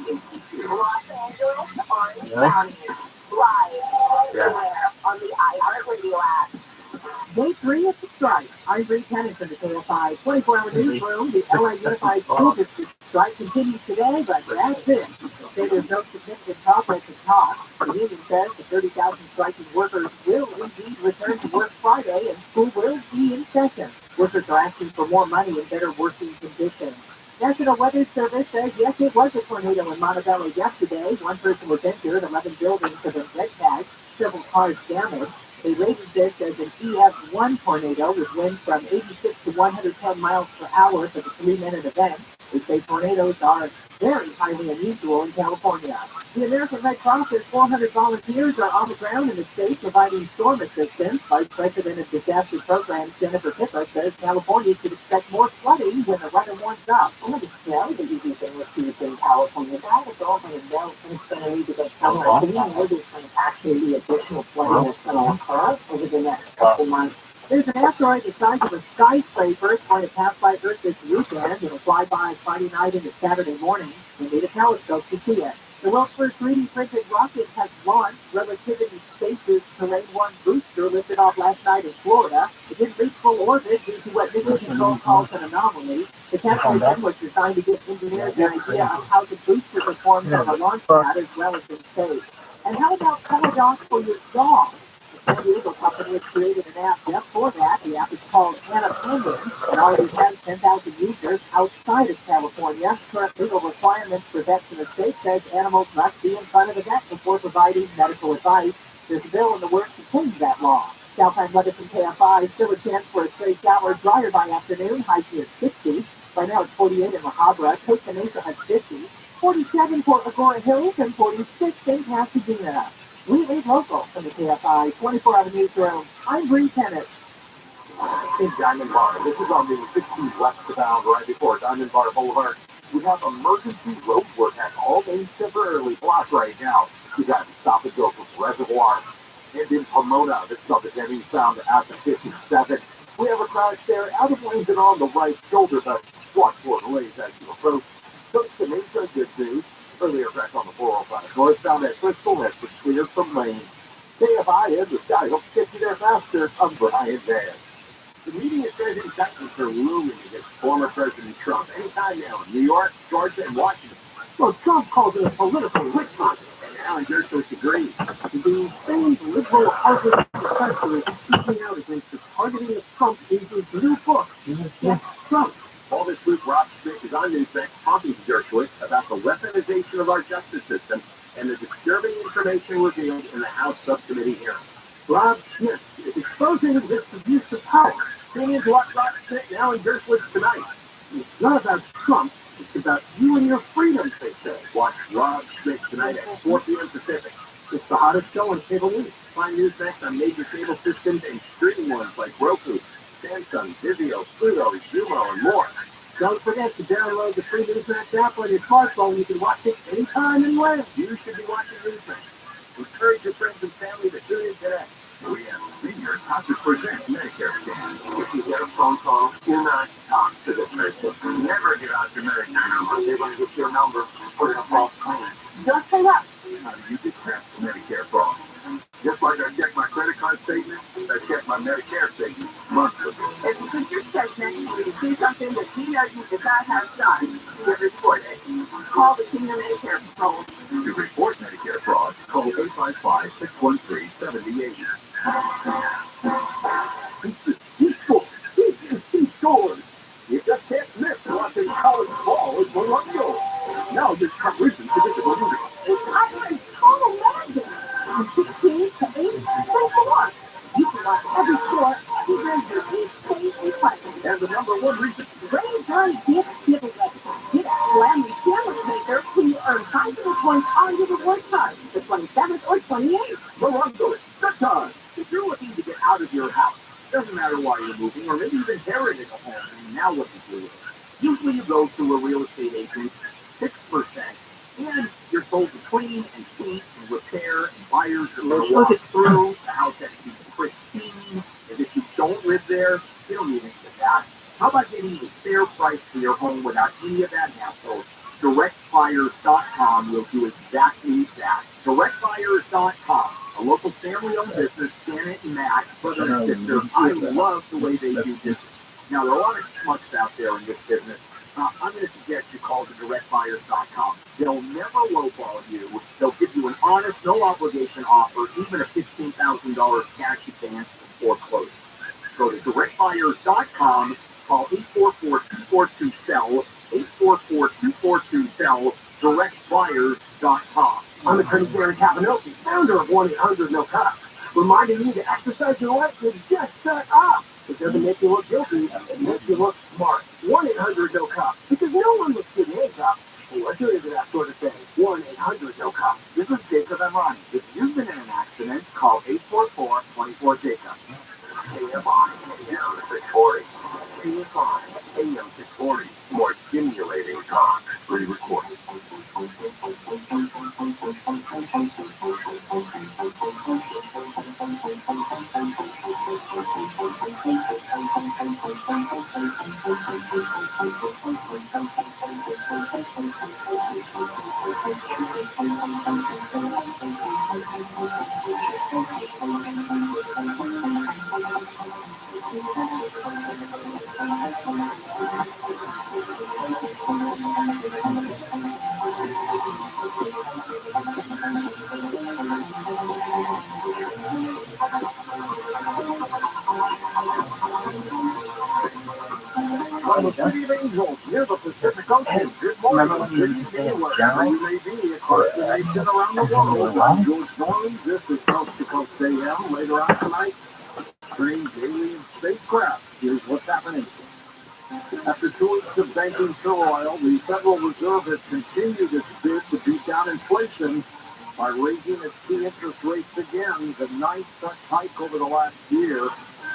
Day 3 of the strike. I'm Bree Tennis in the KFI 24-hour newsroom. The LA Unified School District strike continues today, but that's it. Say there's no significant progress at top. The union says the 30,000 striking workers will indeed return to work Friday and school will be in session. Workers are asking for more money and better working conditions. National Weather Service says yes, it was a tornado in Montebello yesterday. 1 person was injured, 11 buildings have been red tagged, several cars damaged. They rated this as an EF1 tornado with winds from 86 to 110 miles per hour for the 3-minute event. They say tornadoes are very highly unusual in California. The American Red Cross says 400 volunteers are on the ground in the state providing storm assistance. Vice President of Disaster Programs Jennifer Pippa says California should expect more flooding when the weather warms up. I'm going to tell the easy thing with people in California. That is all going to melt and it's going to lead to the summer. So we know there's going to actually be additional flooding that's going to occur over the next couple months. There's an asteroid the size of a skyscraper. It's going to pass by Earth this weekend. It'll fly by Friday night into Saturday morning. You'll need a telescope to see it. The world's first 3D printed rocket has launched. Relativity Space's Terrain 1 booster lifted off last night in Florida. It didn't reach full orbit due to what Mission Control calls an anomaly. The capsule was designed to give engineers an idea of how the booster performs on the launch pad as well as in space. And how about Teledoc for your dog? The San Diego company has created an app just for that. The app is called Anna Penguin and already has 10,000 users outside of California. Current legal requirements for vets in the state says animals must be in front of a vet before providing medical advice. There's a bill in the works to change that law. Southside weather from KFI, still a chance for a stray shower, drier by afternoon, high near 60. By now it's 48 in La Habra, Costa Mesa has 50, 47 for Agora Hills, and 46 in Pasadena. We read local from the KFI 24-hour newsroom. I'm Bree Tennis. In Diamond Bar, this is on the 16 westbound right before Diamond Bar Boulevard. We have emergency road work at all lanes temporarily blocked right now. You got to stop and go from Reservoir. And in Pomona, this is on the Denny's found at the 57. We have a crash there, out of lanes and on the right shoulder, but watch for delays as you approach. Costa Mesa, good news. Earlier crash on the 405 northbound at Crystal has been cleared from lanes. KFI in the sky. Hope to get you there faster. I'm Brian Van. The media says indictments are looming against former President Trump anytime now in New York, Georgia, and Washington. Well, Trump calls it a political witch hunt. And Alan Dershowitz agrees. The famed liberal argument professor is speaking out against the targeting of Trump in his new book, Yes, Trump. All this week, Rob Schmidt is on Newsmax talking to Dershowitz about the weaponization of our justice system and the disturbing information revealed in the House subcommittee hearing. Rob Schmidt is exposing this abuse of power. Tune in to watch Rob Schmidt and Alan Dershowitz tonight. It's not about Trump. It's about you and your freedoms, they say. Watch Rob Schmidt tonight at 4 p.m. Pacific. It's the hottest show on cable news. Find Newsmax on major cable systems and streaming ones like Roku, Samsung, Vizio, Pluto, Xumo, and more. Don't forget to download the free Newsmax app on your smartphone. You can watch it anytime, anywhere. You should be watching Newsmax. Encourage your friends and family to tune in today. We have Senior Doctors Present Medicare Scan. If you get a phone call, do not talk to the person. Never get out your Medicare number. They're going to get your number and put it in a false claim. Just hang up. How do you detect Medicare fraud? Just like I check my credit card statement, I check my Medicare statement monthly. If you think your statement, you see something that he or you did not have done, you get reported. Call the Senior Medicare Patrol. To report Medicare fraud, call 855-613-7080. These scores. You just can't miss watching college ball at Columbia. Now there's some reason to visit the movie. It's Ireland's total 27th or 28th. Well, I'm doing good time. If you're looking to get out of your house, doesn't matter why you're moving, or maybe you've inherited a home and now what to do with it. Usually you go to a real estate agent, 6%, and you're told to clean and heat and repair, and buyers are going to walk it through. The house has to be pristine, and if you don't live there, you don't need any of that. How about getting a fair price for your home without any of that hassle? DirectBuyers.com will do exactly that. DirectBuyers.com, a local family-owned business, Janet and Matt, brother and sister. I love the way they do business. Now, there are a lot of schmucks out there in this business. I'm going to suggest you call the DirectBuyers.com. They'll never lowball you. They'll give you an honest, no-obligation offer, even a $15,000 cash advance before closing. Go to DirectBuyers.com. Call 844-242-SELL, 844-242-SELL, DirectBuyers.com. I'm Attorney Darren Capanoki, founder of 1-800-NO-COP, reminding you to exercise your right to just shut up. It doesn't make you look guilty, it makes you look smart. 1-800-NO-COP, because no one looks good handcuffed unless you're into that sort of thing. 1-800-NO-COP. This is Jacob and Ronnie. If you've been in an accident, call 844-24-JACOB. AM 640. AM 640. More stimulating talk. Pre-recorded. From the City of Angels, near the Pacific Ocean. Good morning, wherever you may be across the nation, around the world. I'm George Norley. This is Coast to Coast AM. Later on tonight, strange alien spacecraft. Here's what's happening. After 2 weeks of banking turmoil, the Federal Reserve has continued its bid to beat down inflation by raising its key interest rates again, the 9th such hike over the last year.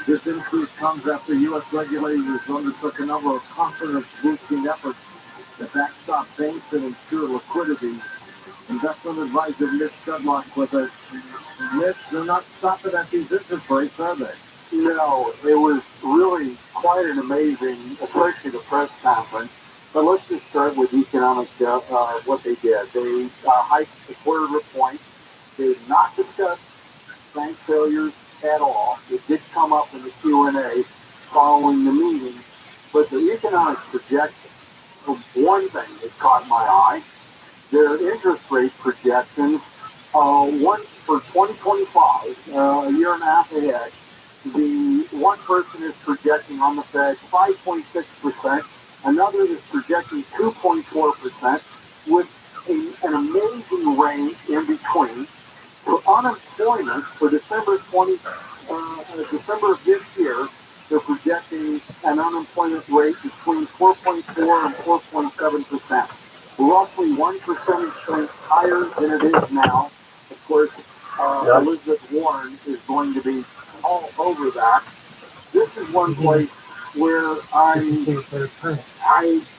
This increase comes after U.S. regulators undertook a number of confidence-boosting efforts to backstop banks and ensure liquidity. Investment advisor Mitch Shedlock with us. Mitch, they're not stopping at these interest rates, are they? No, it was really quite an amazing, especially the press conference. But let's just start with economic what they did. They hiked a quarter of a point. They did not discuss bank failures at all. It did come up in the Q&A following the meeting. But the economic projection, one thing that caught my eye, their interest rate projections, one for 2025, a year and a half ahead, the one person is projecting on the Fed 5.6%, another is projecting 2.4%, with an amazing range in between. For unemployment for December of this year, they're projecting an unemployment rate between 4.4 and 4.7%, roughly 1 percentage point higher than it is now. Of course, Elizabeth Warren is going to be all over that. This is one place where I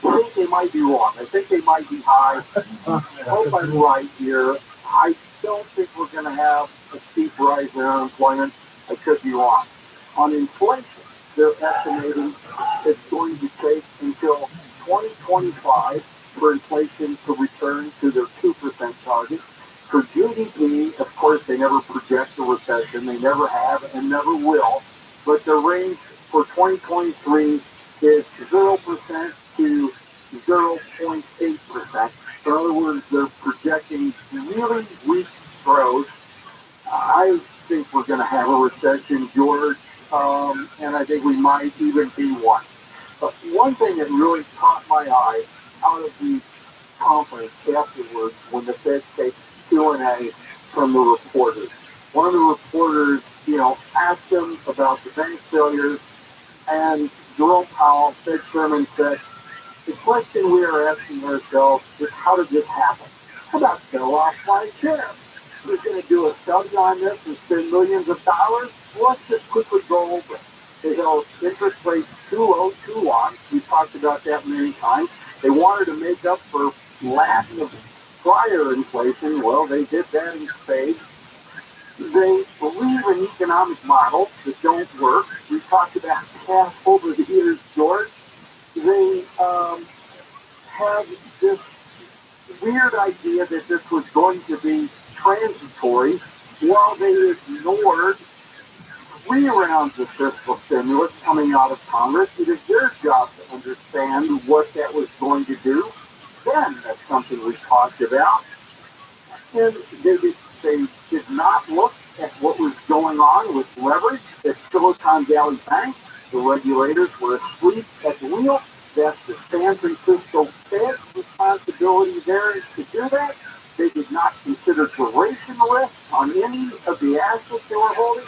think they might be wrong. I think they might be high. I hope I'm right here. I don't think we're going to have a steep rise in unemployment. I could be wrong. On inflation, they're estimating it's going to take until 2025 for inflation to return to their 2% target. For GDP, of course, they never project a recession. They never have and never will. But the range for 2023 is 0% to 0.8%. In other words, they're projecting really weak growth. I think we're going to have a recession, George, and I think we might even be one. But one thing that really caught my eye out of the conference afterwards, when the Fed takes Q&A from the reporters, one of the reporters, asked them about the bank failures, and Jerome Powell, Fed chairman, said, the question we are asking ourselves is, how did this happen? How about sell off my shares? who's going to do a study on this and spend millions of dollars? Let's just quickly go over it. They held interest rates too low, too long. We talked about that many times. They wanted to make up for lack of prior inflation. Well, they did that in spades. They believe in economic models that don't work. We talked about that over the years, George. They have this weird idea that this was going to be transitory while they ignored 3 rounds of fiscal stimulus coming out of Congress. It is their job to understand what that was going to do. Then that's something we talked about. And they did not look at what was going on with leverage at Silicon Valley Bank. The regulators were asleep at the wheel. That's the San Francisco Fed's responsibility there to do that. They did not consider duration risk on any of the assets they were holding.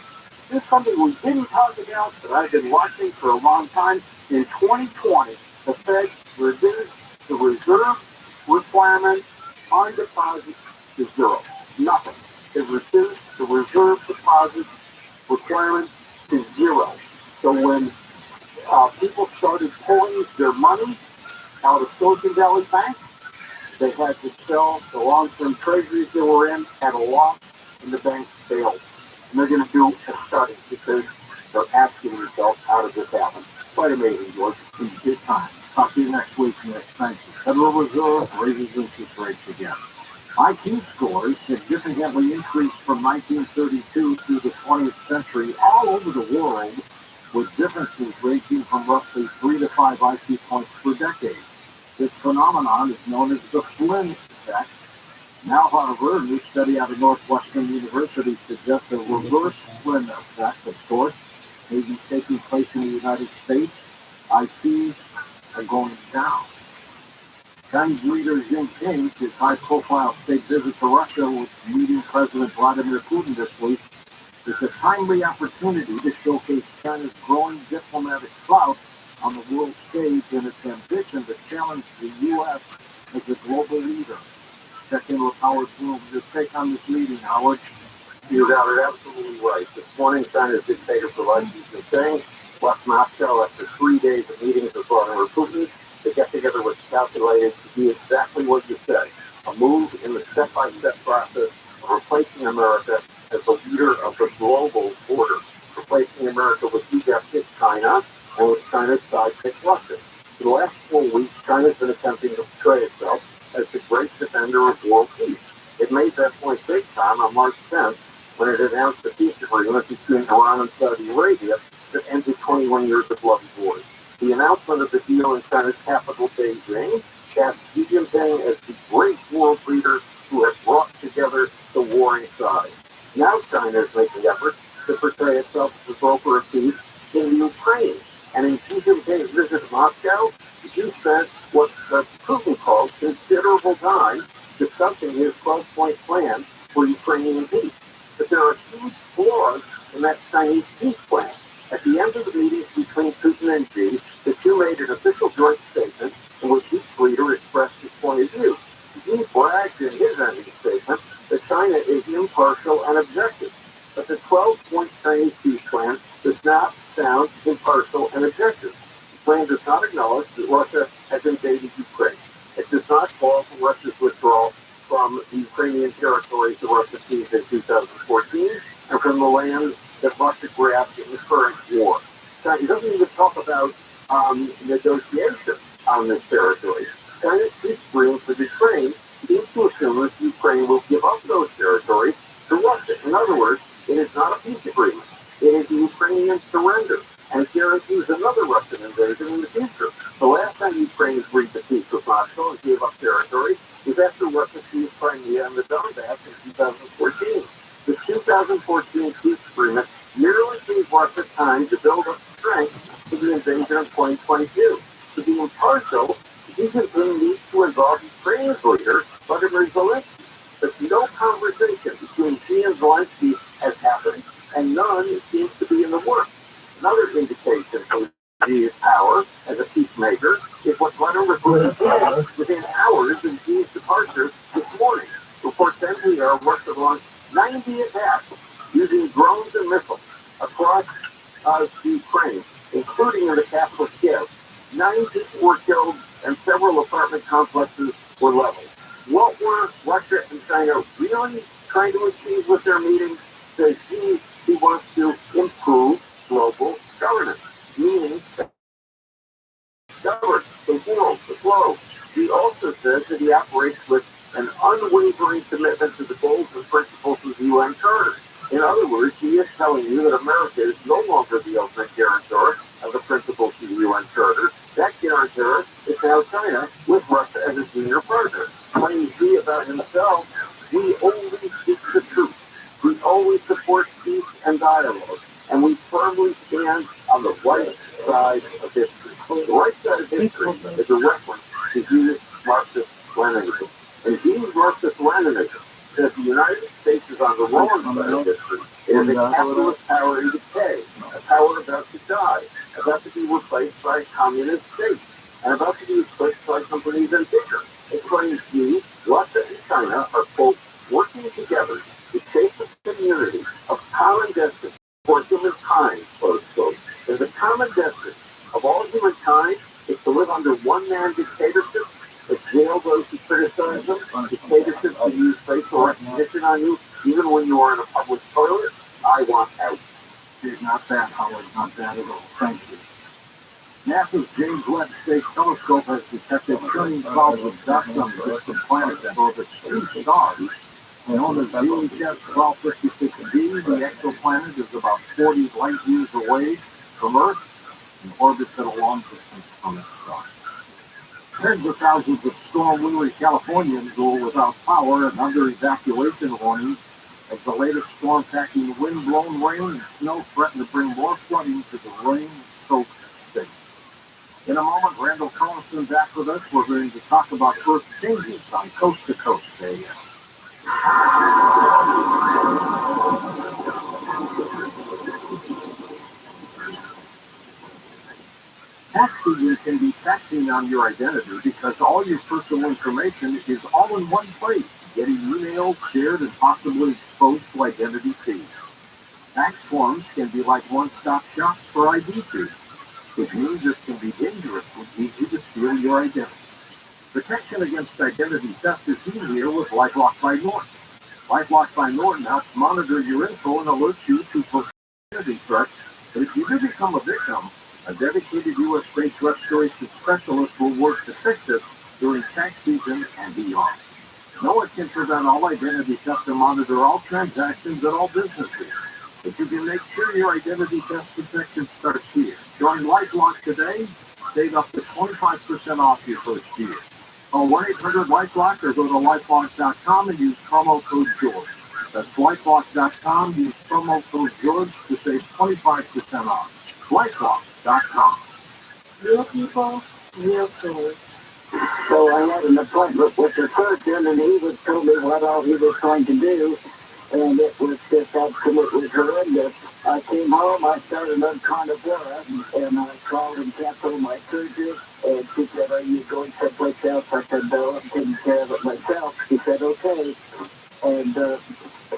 This is something we didn't talk about, but I've been watching for a long time. In 2020, the Fed reduced the reserve requirement on deposits to zero. Nothing. It reduced the reserve deposit requirement to zero. So when people started pulling their money out of Silicon Valley Bank, they had to sell the long-term treasuries they were in at a loss, and the bank failed. And they're going to do a study because they're asking themselves, how did this happen? Quite amazing, George. In good time. Talk to you next week. Thank you. Federal Reserve raises interest rates again. IQ scores significantly increased from 1932 through the 20th century all over the world, with differences ranging from roughly 3 to 5 IQ points per decade. This phenomenon is known as the Flynn effect. Now, however, a new study out of Northwestern University suggests a reverse Flynn effect of sorts may be taking place in the United States. IQs are going down. Chinese leader Xi Jinping, his high-profile state visit to Russia with meeting President Vladimir Putin this week, is a timely opportunity to showcase China's growing diplomatic clout on the world stage and its ambition to challenge the U.S. as a global leader. Check in with Howard Bloom. Your take on this meeting, Howard? You got it absolutely right. This morning, China's dictator Xi Jinping left Moscow after 3 days of meetings with Vladimir Putin. The get-together was calculated to be exactly what you said, a move in the step-by-step process of replacing America as the leader of the global order, replacing America with egalitarian China and with China's sidekick Russia. For the last 4 weeks, China's been attempting to portray itself as the great defender of world peace. It made that point big time on March 10th when it announced the peace agreement between Iran and Saudi Arabia that ended 21 years of bloody wars. The announcement of the deal in China's capital, Beijing, cast Xi Jinping as the great world leader who has brought together the warring sides. Now China is making efforts to portray itself as the broker of peace in Ukraine. And in Xi Jinping's visit to Moscow, Xi spent what Putin called considerable time discussing his 12-point plan for Ukrainian peace. But there are huge flaws in that Chinese peace plan. At the end of the meetings between Putin and Xi, the two made an official joint statement in which each leader expressed his point of view. Xi bragged in his ending statement that China is impartial and objective. But the 12-point Chinese peace plan does not sound impartial and objective. The plan does not acknowledge that Russia has invaded Ukraine. It does not call for Russia's withdrawal from the Ukrainian territories that Russia seized in 2014 and from the land that Russia grabbed in the current war. China doesn't even talk about negotiations on this territory. China's peace agreement with Ukraine seems to assume that Ukraine will give up those territories to Russia. In other words, it is not a peace agreement. It is a Ukrainian surrender, and it guarantees another Russian invasion in the future. The last time Ukraine agreed to peace with Moscow and gave up territory was after Russia seized Crimea and the Donbass in 2014. The 2014 peace agreement merely gave Russia time to build up strength for the invasion of 2022. To be impartial, Xi Jinping needs to involve Ukraine's leader, Vladimir Zelensky. But no conversation between Xi and Zelensky has happened, and none seems to be in the works. Another indication of Xi's power as a peacemaker is what Vladimir Putin did within hours of Xi's departure this morning. Reports NPR Russia launched 90 attacks using drones and missiles across Ukraine, including in the capital Kiev. 9 people were killed and several apartment complexes were leveled. What were Russia and China really trying to achieve with their meeting? Says he wants to improve global governance, meaning govern the world, the globe. He also says that he operates with an unwavering commitment to the goals and principles of the UN Charter. In other words, he is telling you that America is no longer the ultimate guarantor of the principles of the UN Charter. That guarantor is now China, with Russia as a senior partner. Claims he about himself, we only speak the truth. We always support peace and dialogue, and we firmly stand on the right side of history. The right side of history is a reference to Jewish Marxist-Leninism. And Jewish Marxist-Leninism says the United States is on the wrong side of history. It is a capitalist power in decay, a power about to die, about to be replaced by a communist state, and about to be replaced by companies and bigger. It claims you, Russia and China are, quote, working together to shape a community of common destiny for humankind, close quote. There's a common destiny of all humankind is to live under one-man dictatorship, to jail those who criticize them, dictatorship to use facial recognition on you, even when you are in a public toilet. I want out. It's not that, Howard, not that at all. Thank you. NASA's James Webb Space Telescope has detected trillion clouds of dust on distant planets that orbit two stars. Known as VHS 1256b, the exoplanet is about 40 light years away from Earth and orbits at a long distance from its star. Tens of thousands of storm-weary Californians go without power and under evacuation warnings as the latest storm packing wind-blown rain and snow threaten to bring more flooding to the rain-soaked state. In a moment, Randall Collison back with us. We're going to talk about Earth changes on Coast to Coast AM. Tax season can be taxing on your identity because all your personal information is all in one place, getting emailed, shared, and possibly exposed to identity thieves. Tax forms can be like one-stop shops for ID thieves, which means it can be dangerous and easy to steal your identity. Protection against identity theft is easier with LifeLock by Norton. LifeLock by Norton helps monitor your info and alert you to identity threats, but if you do become a victim, a dedicated U.S.-based restoration specialist will work to fix it during tax season and beyond. No one can prevent all identity theft and monitor all transactions at all businesses, but you can make sure your identity theft protection starts here. Join LifeLock today. Save up to 25% off your first year. Call 1-800-LifeLock or go to LifeLock.com and use promo code George. That's LifeLock.com. Use promo code George to save 25% off. LifeLock.com. Real people, real stories. So I had an appointment with the surgeon, and he would tell me what all he was going to do, and it was just absolutely horrendous. I came home, I started on Carnivora, and I called and canceled my surgery, and she said, "Are you going someplace else?" I said, "No, I'm taking care of it myself." She said, "Okay," and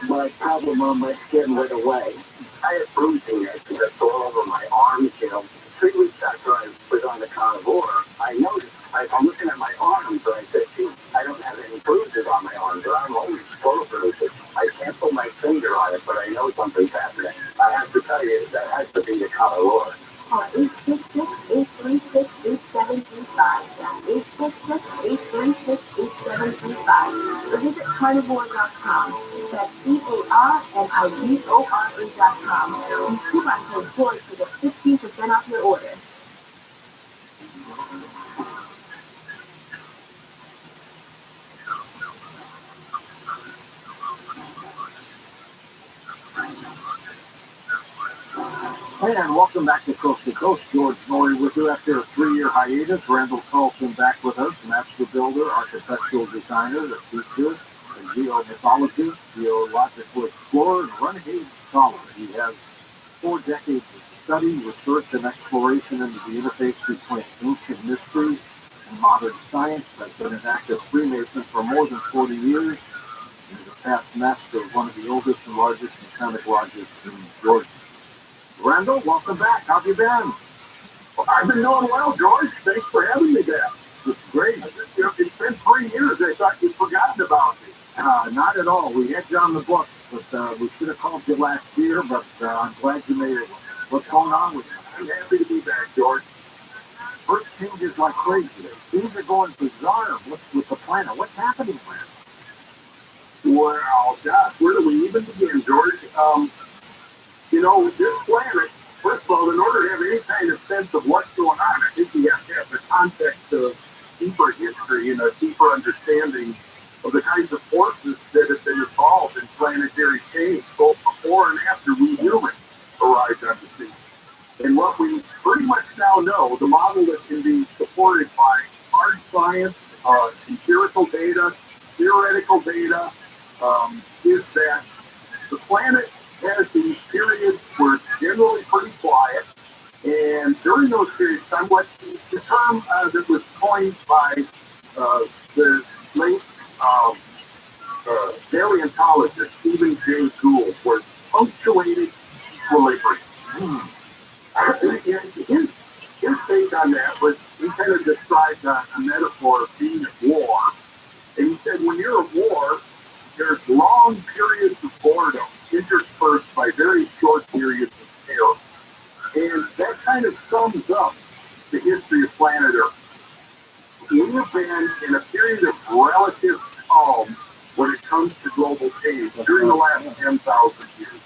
my problem on my skin went away. I had bruising that's all over my arms, 3 weeks after I was on the Carnivora, I noticed, I'm looking at my arms, and I said, "Gee, I don't have any bruises on my arms, but I'm always full of bruises." I can't put my finger on it, but I know something's happening. I have to tell you, that has to be the Carnivora. Call 866-836-8735. That's 866-836-8735. Or visit carnivore.com. That's CARNIVORA.com. Use coupon code George to get 15% off your order. And welcome back to Coast. George Norrie with you after a 3-year hiatus. Randall Carlson back with us, master builder, architectural designer, a teacher, a geomythologist, geological explorer, and renegade scholar. He has 4 decades of study, research, and exploration into the interface between ancient mysteries and modern science. Has been an active Freemason for more than 40 years. He's a past master of one of the oldest and largest mechanic lodges in Georgia. Randall, welcome back. How have you been? Well, I've been doing well, George. Thanks for having me back. It's great. It's been 3 years. I thought you'd forgotten about me. Not at all. We had you on the books, but we should have called you last year, but I'm glad you made it. What's going on with you? I'm happy to be back, George. Earth changes like crazy. Things are going bizarre. What's with the planet? What's happening, man? Well, gosh, where do we even begin, George? This planet, first of all, in order to have any kind of sense of what's going on, I think we have to have the context of deeper history and a deeper understanding of the kinds of forces that have been involved in planetary change, both before and after we humans arrived on the scene. And what we pretty much now know, the model that can be supported by hard science, empirical data, theoretical data, is that the planet has these periods where it's generally pretty quiet, and during those periods, somewhat the term that was coined by the late paleontologist Stephen J. Gould was punctuated equilibrium. And his take on that was he kind of described a metaphor of being at war, and he said when you're at war, there's long periods of boredom interspersed by very short periods of terror. And that kind of sums up the history of planet Earth. We have been in a period of relative calm when it comes to global change during the last 10,000 years.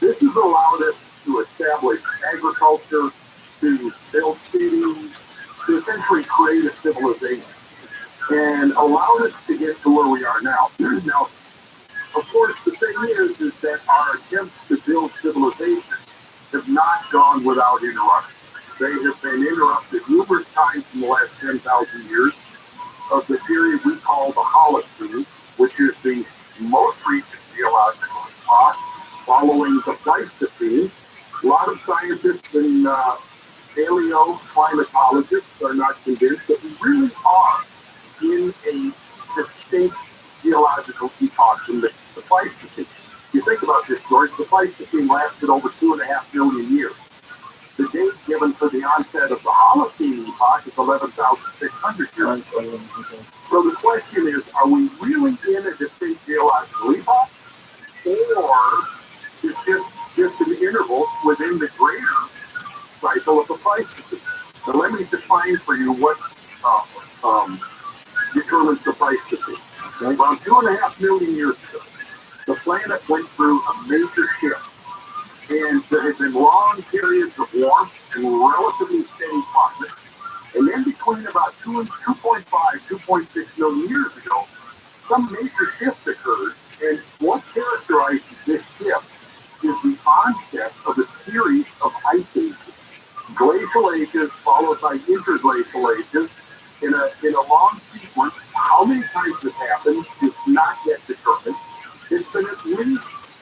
This has allowed us to establish agriculture, to build cities, to essentially create a civilization, and allowed us to get to where we are now. Now, of course, the thing is that our attempts to build civilization have not gone without interruption. They have been interrupted numerous times in the last 10,000 years of the period we call the Holocene, which is the most recent geological epoch following the Pleistocene. A lot of scientists and paleoclimatologists are not convinced that we really are in a distinct geological epoch in the Pleistocene. You think about this, George, the Pleistocene lasted over 2.5 million years. The date given for the onset of the Holocene epoch is 11,600 years. So the question is, are we really in a distinct geological epoch? Or is this just an interval within the greater cycle of the Pleistocene? So let me define for you what determines the Pleistocene. Okay. Around 2.5 million years ago, the planet went through a major shift. And there have been long periods of warmth and relatively steady climate. And then between about 2.5, 2.6 million years ago, some major shift occurred. And what characterizes this shift is the onset of a series of ice ages. Glacial ages followed by interglacial ages in a long sequence. How many times this happened is not yet determined. It's been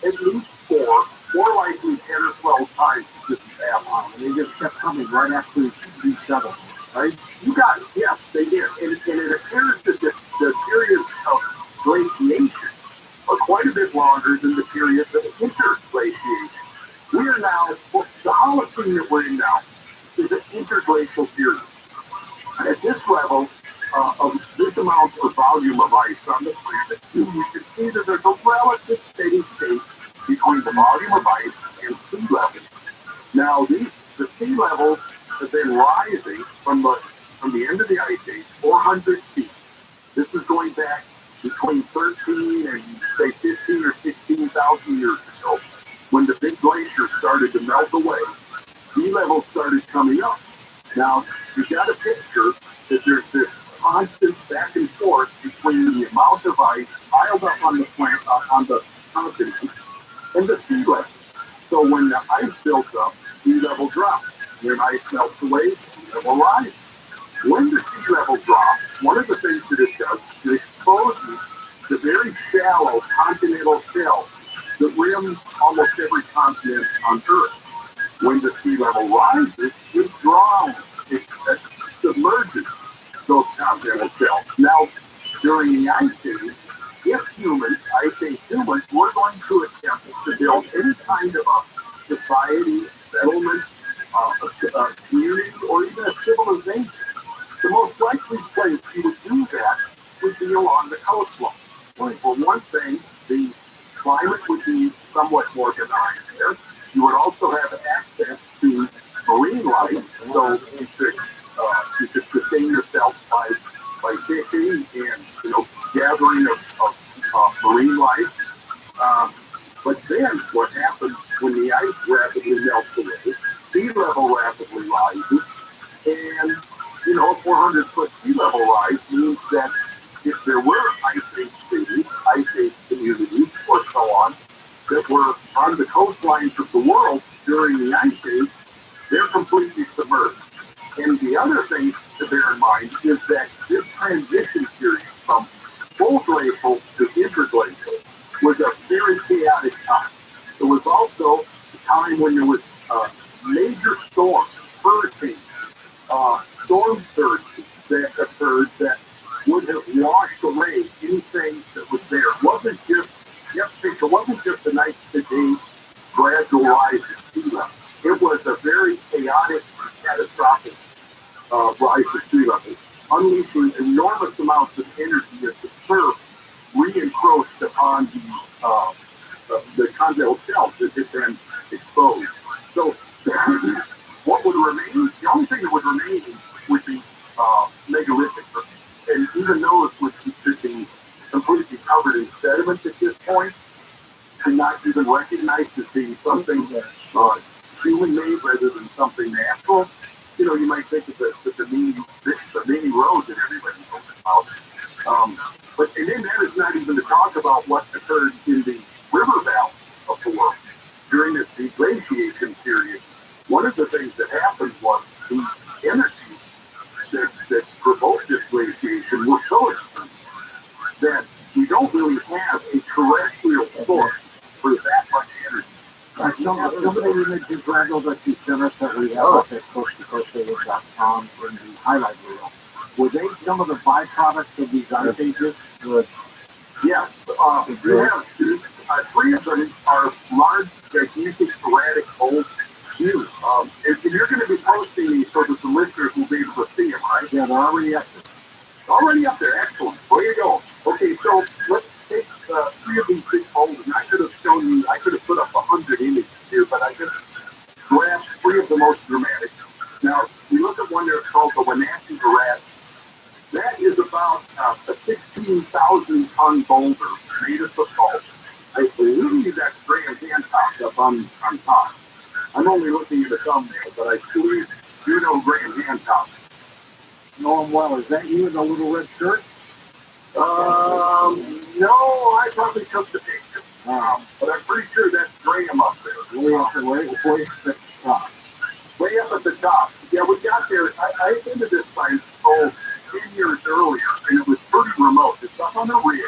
at least four, more likely 10 or 12 times this has happened. And they just kept coming right after each other, right? You got it. Yes, they did. And it appears that the periods of glaciation are quite a bit longer than the periods of interglaciation. We are now, the Holocene that we're in now is an interglacial period. And at this level, of this amount of volume of ice on the planet, you can see that there's a relative steady state between the volume of ice and sea level. Now, the sea levels have been rising from the end of the ice age, 400 feet. This is going back between 13 and say 15 or 16,000 years ago, when the big glaciers started to melt away. Sea levels started coming up. Now, you got a picture that there's this constant back and forth between the amount of ice piled up on the continent and the sea level. So when the ice builds up, sea level drops. When ice melts away, sea level rises. When the sea level drops, one of the things that it does is it exposes the very shallow continental shell that rims almost every continent on Earth. When the sea level rises, it drowns, it submerges those continental shells. Now, during the ice age, if humans, I say humans, we're going to attempt be somewhat more benign there. You would also have access to marine life, so you could sustain yourself by fishing and gathering of marine life. But then what happens when the ice rapidly melts away, sea level rapidly rises, and a 400-foot sea level rise means that if there were ice age cities, ice age communities, or so on, that were on the coastlines of the world during the ice age, they're completely submerged. And the other thing to bear in mind is that this transition period from full glacial to interglacial was a very chaotic time. It was also a time when there was major storms, hurricanes, storm surges that occurred that would have washed away anything that was there. It wasn't just a nice today gradual rise in sea level. It was a very chaotic, catastrophic rise in sea level, unleashing enormous amounts of energy as the surf re-encroached upon the continental shelf that had been exposed. So what would remain? The only thing that would remain would be megalithic, and even those would be completely covered in sediment at this point, and not even recognized as being something human-made rather than something natural. You might think of the mini road that everybody knows about. And then that is not even to talk about what occurred in the river valley of the world during this deglaciation period. One of the things that happened was the energy that provoked this glaciation was so extreme that we don't really have a terrestrial source for that much energy. Some of the images, Randall, that you sent us that we have up at coasttocoastdaily.com in the highlight reel, were they some of the byproducts of these ice ages? Yes. We have three of them are large, gigantic, erratic holes. Huge. If you're going to be posting these so that the listeners will be able to see them, right? Yeah, they're already up there. Already up there. Excellent. Where you go? Okay, so let's take three of these big holes, and I could have put up 100 images here, but I just grabbed three of the most dramatic. Now, we look at one there called the Wenatchee Rat. That is about a 16,000-ton boulder made of basalt. I believe that's Graham Hancock up on top. I'm only looking at the thumbnail, but I believe you know Graham Hancock. Know him well. Is that you in the little red shirt? No, I probably took the picture. But I'm pretty sure that's Graham up there. Way up at the top. Way up at the top. Yeah, we got there. I've been to this site 10 years earlier, and it was pretty remote. It's up on a ridge.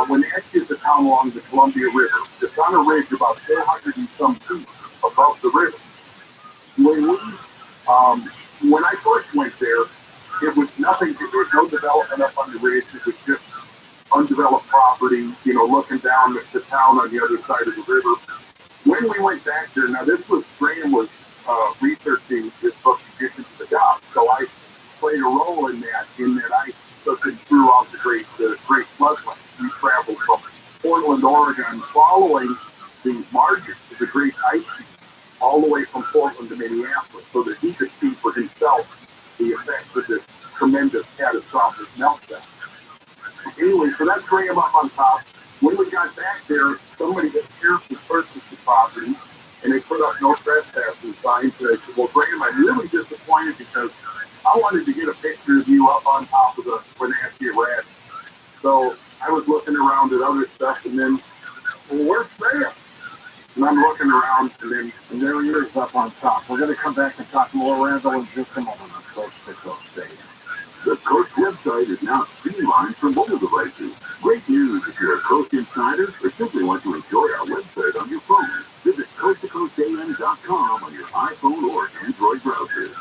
Wenatchee is a town along the Columbia River. It's on a ridge about 400 and some feet above the river. When I first went there, it was nothing. There was no development up on the ridge. It was just undeveloped property, looking down the town on the other side of the river. When we went back there, now Graham was researching this book, Addition to the Gods, so I played a role in that I took him throughout the great floodplain. We traveled from Portland, Oregon, following the margins of the Great Ice Sheet, all the way from Portland to Minneapolis, so that he could see for himself the effects of this tremendous catastrophic meltdown. Anyway, so that's Graham up on top. When we got back there, somebody that fiercely purchased the property, and they put up no trespassing signs. And I said, well, Graham, I'm really disappointed because I wanted to get a picture of you up on top of the Wenatchee Rat. So I was looking around at other stuff, and then, well, where's Graham? And I'm looking around, and there he is up on top. We're going to come back and talk more, Randall, in just a moment on Coast to Coast Day. The Coast website is now streamlined for mobile devices. Great news if you're a Coast insider or simply want to enjoy our website on your phone. Visit coasttocoastam.com on your iPhone or Android browser.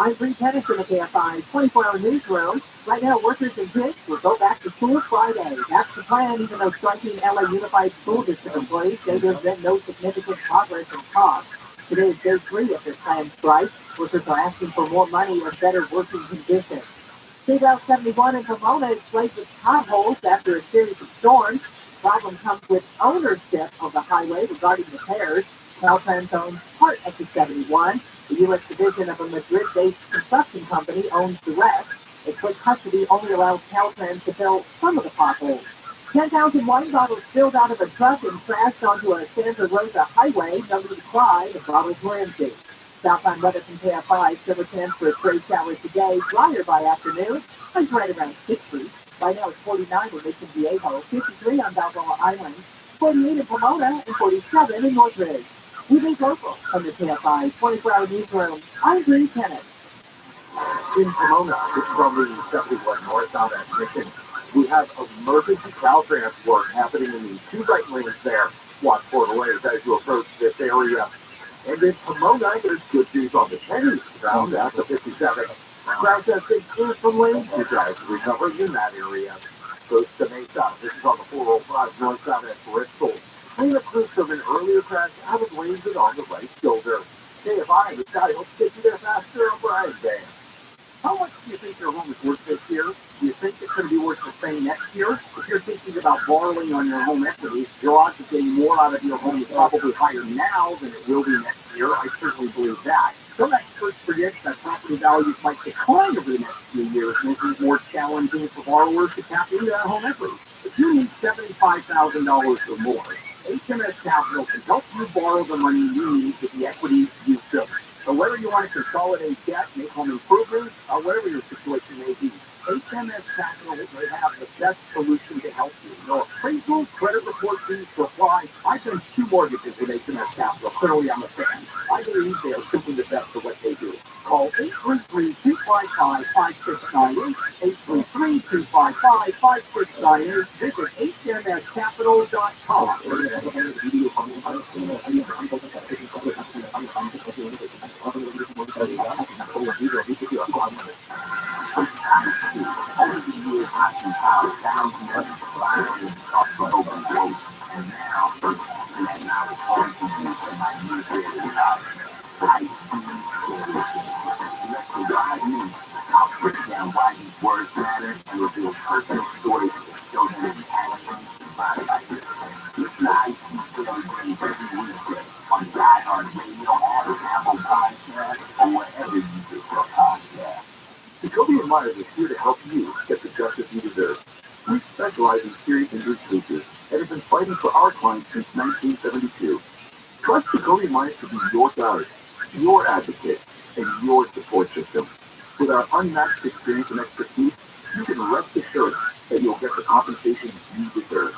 I'm Bree Pettis in the KFI 24-hour newsroom. Right now, workers and kids will go back to school Friday. That's the plan, even though striking LA Unified School District employees say there's been no significant progress in costs. Today is day 3 of this planned strike. Workers are asking for more money or better working conditions. State Route 71 in Pomona is plagued with potholes after a series of storms. The problem comes with ownership of the highway regarding repairs. Caltrans owns part of the 71. The U.S. division of a Madrid-based construction company owns the rest. A quick custody only allows Caltrans to fill some of the potholes. 10,000 wine bottles spilled out of a truck and crashed onto a Santa Rosa highway. Nobody cried. The bottles were empty. Southbound weather from KFI, silver chance for stray showers today, drier by afternoon. Highs right around 60. Right now it's 49 in Mission Viejo, 53 on Balboa Island, 48 in Pomona, and 47 in Northridge. We make local from the KFI 24-hour newsroom. I'm Bree Pettis. In Pomona, which is on the 71 northbound at Mission, we have emergency Caltrans work happening in the 2 right lanes there. Watch for delays as you approach this area. And in Pomona, there's good news on the 10 eastbound at the 57. Crash has been cleared from lanes. You guys recovering in that area. Coast to Mesa, this is on the 405 northbound at Bristol. Cleanup crews from an earlier crash out of lanes and on the right shoulder. KFI, the sky hopes to get you there faster on Brian Day. How much do you think your home is worth this year? Do you think it's going to be worth the same next year? If you're thinking about borrowing on your home equity, your odds of getting more out of your home is probably higher now than it will be next year. I certainly believe that. Some experts predict that property values might decline over the next few years, making it more challenging for borrowers to tap into that home equity. If you need $75,000 or more, HMS Capital can help you borrow the money you need with the equity you built. So whether you want to consolidate debt, make home improvements, or whatever your situation may be, HMS Capital may have the best solution to help you. No appraisal, credit report fees to apply. I've done 2 mortgages with HMS Capital. Clearly, I'm a fan. I believe they are simply the best at what they do. Call 833-255-5698, 833-255-5698. Visit hmscapital.com. I'll break down why these words matter and reveal personal stories that show them in action and body language. Listen to Ice Daily Grave every weekday on iHeart Radio, Apple Podcasts, or wherever you get your podcasts. Jacoby and Myers is here to help you get the justice you deserve. We specialize in serious injury cases and have been fighting for our clients since 1972. Trust Jacoby Myers to be your guide, your advocate, and your support system. With our unmatched experience and expertise, you can rest assured that you'll get the compensation you deserve.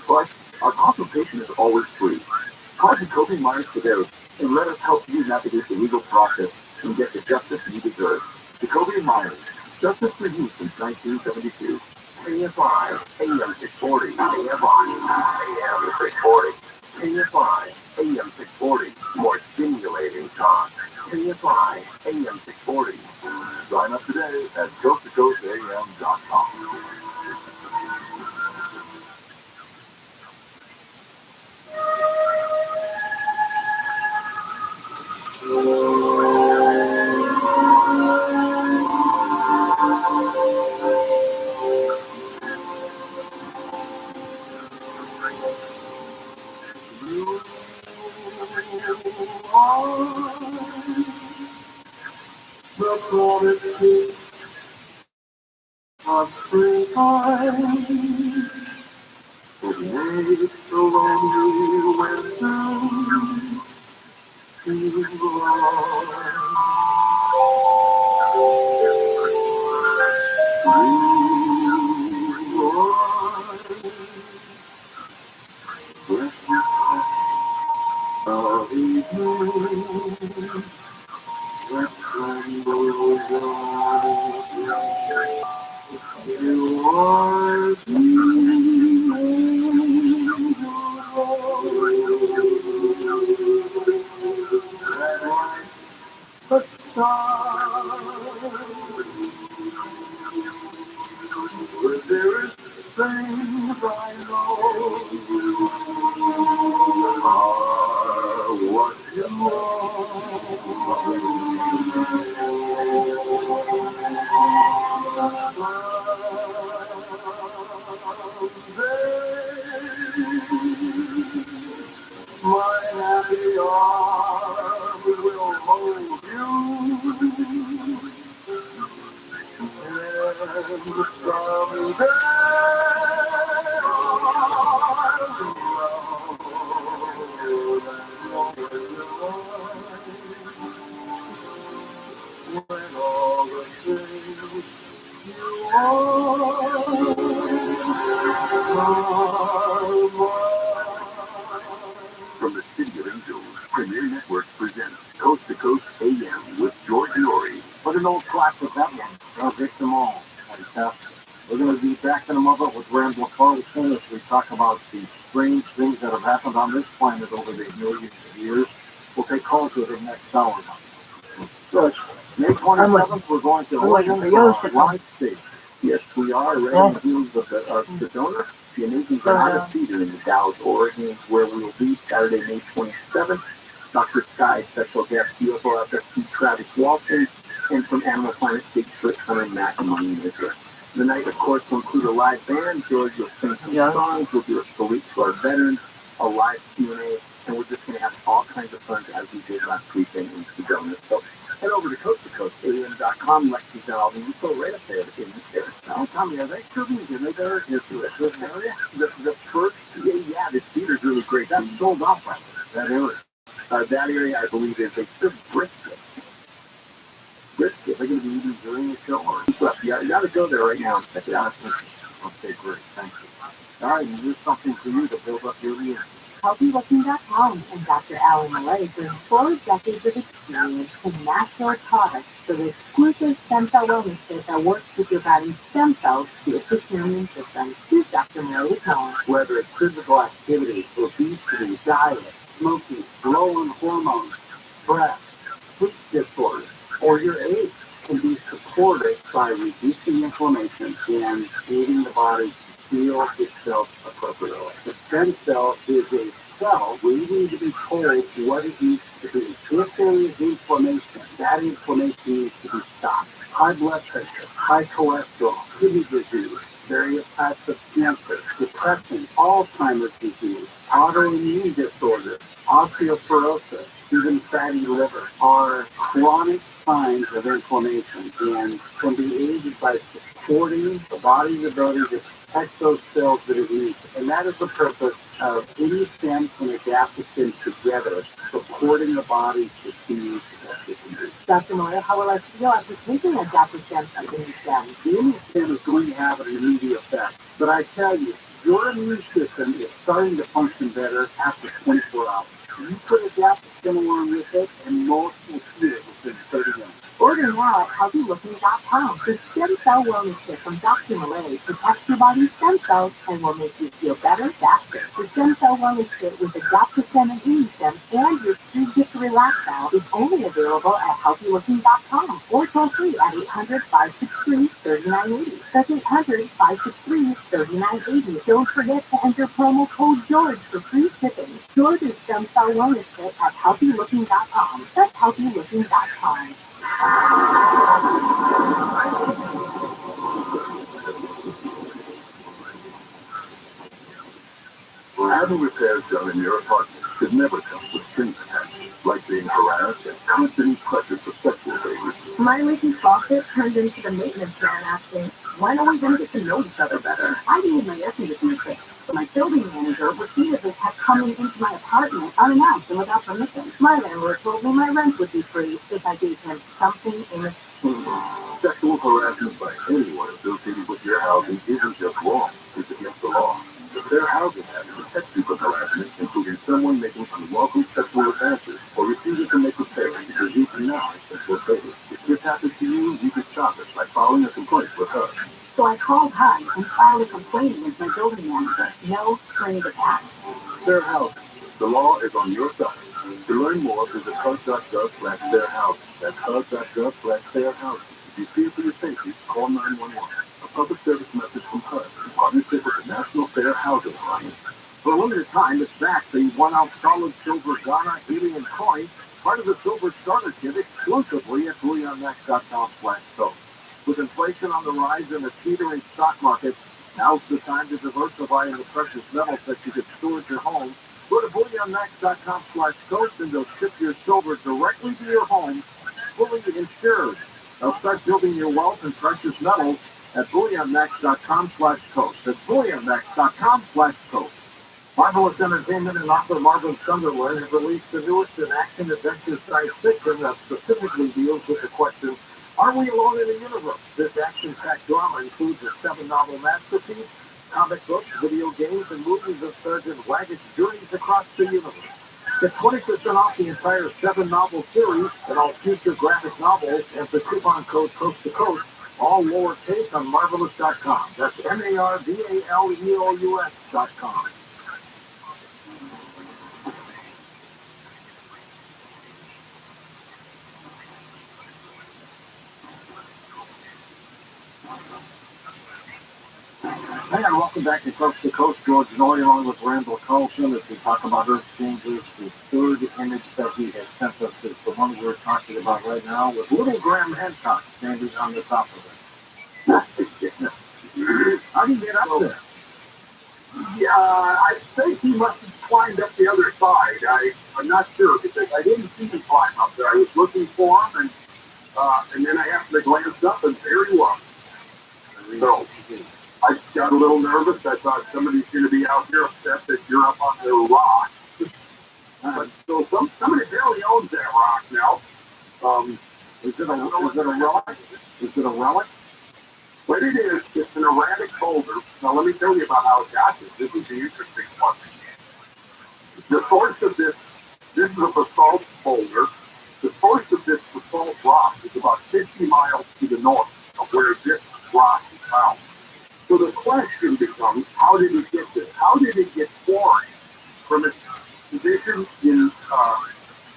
Plus, our consultation is always free. Call Jacoby Myers today and let us help you navigate the legal process and get the justice you deserve. Jacoby Myers, justice for you since 1972. KFI, AM 640, KFI, AM 640, KFI, AM 640, more stimulating talk. KFI, AM 640. Sign up today at coasttocoastam.com. The promises of springtime, it makes the lonely winter feel of evening. You are But there is things I know are what you my happy arms will hold you, and someday when all the things you From the City of Angels, Premier Network presents Coast to Coast AM with George Norrie. What an old classic that one. I'll get them all. Fantastic. We're going to be back in a moment with Randall Carlson as we talk about the strange things that have happened on this planet over the millions of years. We'll take calls with him next hour. Good. May 27th, we're going to live stage. Yes, we are right on the heels of the donor, the amazing Granada Theater in Dallas, Oregon, where we will be Saturday, May 27th. Dr. Sky, special guest, UFO FFP Travis Walton, and from Animal Planet State Trip, Hunter Mack, among others. The night, of course, will include a live band. George will sing some songs. We'll do a salute to our veterans, a live Q&A, and we're just going to have all kinds of fun as we did last weekend in Sedona. So head over to coasttocoastam.com. Lexi's got all the info right up there in there. Now, Tommy, are they serving dinner there in this area? The first, yeah, the theater's really great. That's sold off right there, that area. That area, I believe, is they serve brisket. They're going to be eating during the show or stuff. You got to go there right now and check it out. Okay, great. Thank you. All right, and here's something for you to build up your year. HealthyLooking.com and Dr. Alan Malay bring 4 decades of experience in natural products for the exclusive stem cell wellness kit that works with your body's stem cells to assist your immune system. Here's Dr. Malay with more. Whether it's physical activity, obesity, diet, smoking, low in hormones, stress, sleep disorders, or your age, can be supported by reducing inflammation and aiding the body to heal itself appropriately. The stem cell is a cell waiting to be told what it needs to do. If there is inflammation, that inflammation needs to be stopped. High blood pressure, high cholesterol, kidney disease, various types of cancer, depression, Alzheimer's disease, autoimmune disorders, osteoporosis, even fatty liver are chronic signs of inflammation and can be aided by supporting the body's ability to protect those cells that it needs. And that is the purpose of any stem and adaptogen together, supporting the body to see what it can do. Dr. Malay, how will I feel after taking a Dr. Stem supplement stem? The immune stem is going to have an immediate effect. But I tell you, your immune system is starting to function better after 24 hours. You put adaptogen along with it, and most will see it within 30 minutes. Order now at HealthyLooking.com. The stem cell wellness kit from Dr. Malay protects your body's stem cells and will make you feel better faster. The stem cell wellness kit with adaptogen and immunostem and your free gift to relax now is only available at HealthyLooking.com or toll free at 800-563-3980. That's 800-563-3980. Don't forget to enter promo code George for free shipping. George's stem cell wellness kit at HealthyLooking.com. That's HealthyLooking.com. Having repairs done in your apartment should never come with strings attached, like being harassed and constantly pressured for sexual favors. My leaky faucet turned into the maintenance man asking, when are we going to get to know each other better? I needed my air conditioner fixed, but my building manager repeatedly kept coming into my apartment unannounced and without permission. My landlord told me my rent would be free if I gave him something in exchange. Sexual harassment by anyone associated with your housing isn't just wrong, it's against the law. The Fair Housing Act protects you from harassment, including someone making unlawful sexual advances or refusing to make repairs because you deny sexual favors. If this happens to you, you can stop it by filing a complaint with us. So I called HUD and filed a complaint against my building manager. No strings attached. Fair Housing. The law is on your side. To learn more, visit HUD.gov/fairhousing. That's HUD.gov/fairhousing. TRUMAN.gov/stay-at housing. If you fear for your safety, call 911. A public service message from HUD in partnership with the National Fair Housing Alliance. For a limited time, it's back the 1-ounce solid silver Ghana alien coin, part of the silver starter kit exclusively at BullionMax.com/so. With inflation on the rise and a teetering stock market, now's the time to diversify into precious metals that you can store at your home. Go to BullionMax.com/coast and they'll ship your silver directly to your home, fully insured. They'll start building your wealth in precious metals at BullionMax.com/coast. That's BullionMax.com/coast. Marvelous Entertainment and author Marvelous Underwood have released the newest in action adventure science fiction that specifically deals with the question, are we alone in the universe? This action-packed drama includes a 7-novel masterpiece, comic books, video games, and movies of Sergeant Waggett's journeys across the universe. Get 20% off the entire 7-novel series and all future graphic novels and the coupon code Coast to Coast, all lowercase on Marvelous.com. That's MARVALEOUS.com. Hey, and welcome back to Coast. George Noy along with Randall Carlson as we talk about Earth Changes. The third image that he has sent us is the one we're talking about right now with little Graham Hancock standing on the top of it. How do you get up there? Yeah, I think he must have climbed up the other side. I'm not sure because I didn't see him climb up there. I was looking for him, and then I happened to glance up, and there he was. So I got a little nervous. I thought somebody's going to be out here upset that you're up on the rock. But so somebody barely owns that rock now. Is it a relic? Is it a relic? What it is, it's an erratic boulder. Now let me tell you about how it got this. This is the interesting part. The source of this is a basalt boulder. The source of this basalt rock is about 50 miles to the north of where this rock is found. So the question becomes, how did it get this? How did it get formed from its position in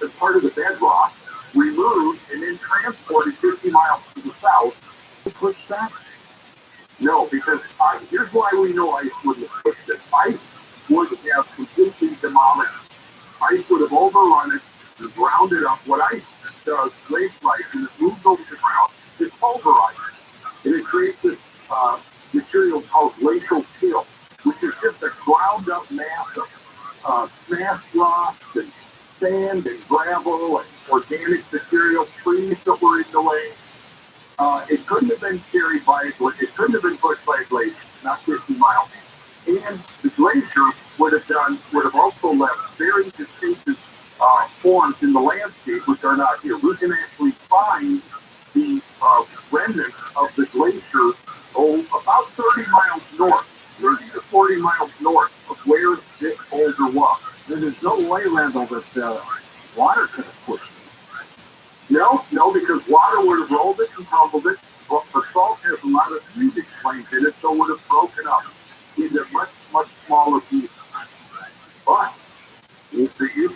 as part of the bedrock, removed, and then transported 50 miles to the south to push that? No, because here's why we know ice wouldn't have pushed it. Ice would have completely demolished. Ice would have overrun it and ground it up. What ice does, glacial ice, and it moves over the ground, it pulverizes. And it creates this material called glacial till, which is just a ground up mass of smashed rocks and sand and gravel and organic material, trees that were in the way. It couldn't have been carried by a glacier. It couldn't have been pushed by a glacier, not 50 miles. And the glacier would have also left very distinctive forms in the landscape, which are not here. We can actually find the remnants of the glacier about 30 miles north, 30 to 40 miles north of where this boulder was. There's no way, Randall, that water could have pushed it. No, because water would have rolled it and tumbled it. But basalt has a lot of cubic planes in it, so it would have broken up into much, much smaller pieces. But you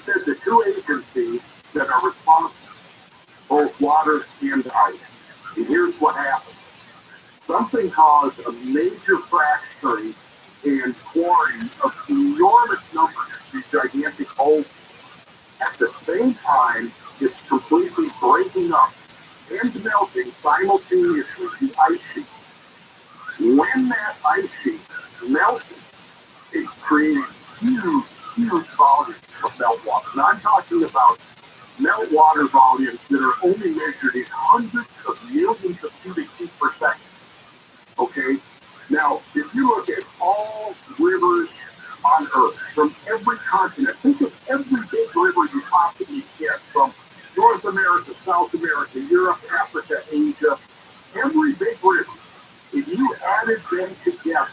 said the two agencies that are responsible, both water and ice. And here's what happened. Something caused a major fracturing and pouring of enormous numbers of these gigantic holes. At the same time, it's completely breaking up and melting simultaneously the ice sheet. When that ice sheet melted, it created huge volumes of meltwater. And I'm talking about meltwater volumes that are only measured in hundreds of millions of cubic feet per second. Okay? Now, if you look at all rivers on Earth, from every continent, think of every big river you possibly get, from North America, South America, Europe, Africa, Asia, every big river, if you added them together,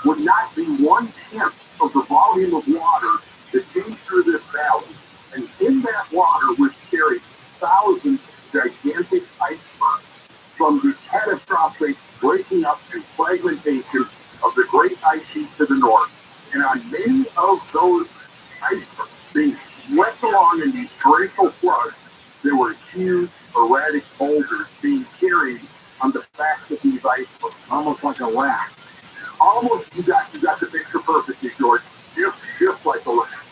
would not be 1/10 of the volume of water that came through this valley. And in that water was carried thousands of gigantic icebergs from the catastrophic breaking up and fragmentation of the great ice sheet to the north. And on many of those icebergs being swept along in these torrential floods, there were huge erratic boulders being carried on the backs of these icebergs. Almost like a raft. Almost, you got the picture perfectly, George. Just like a raft.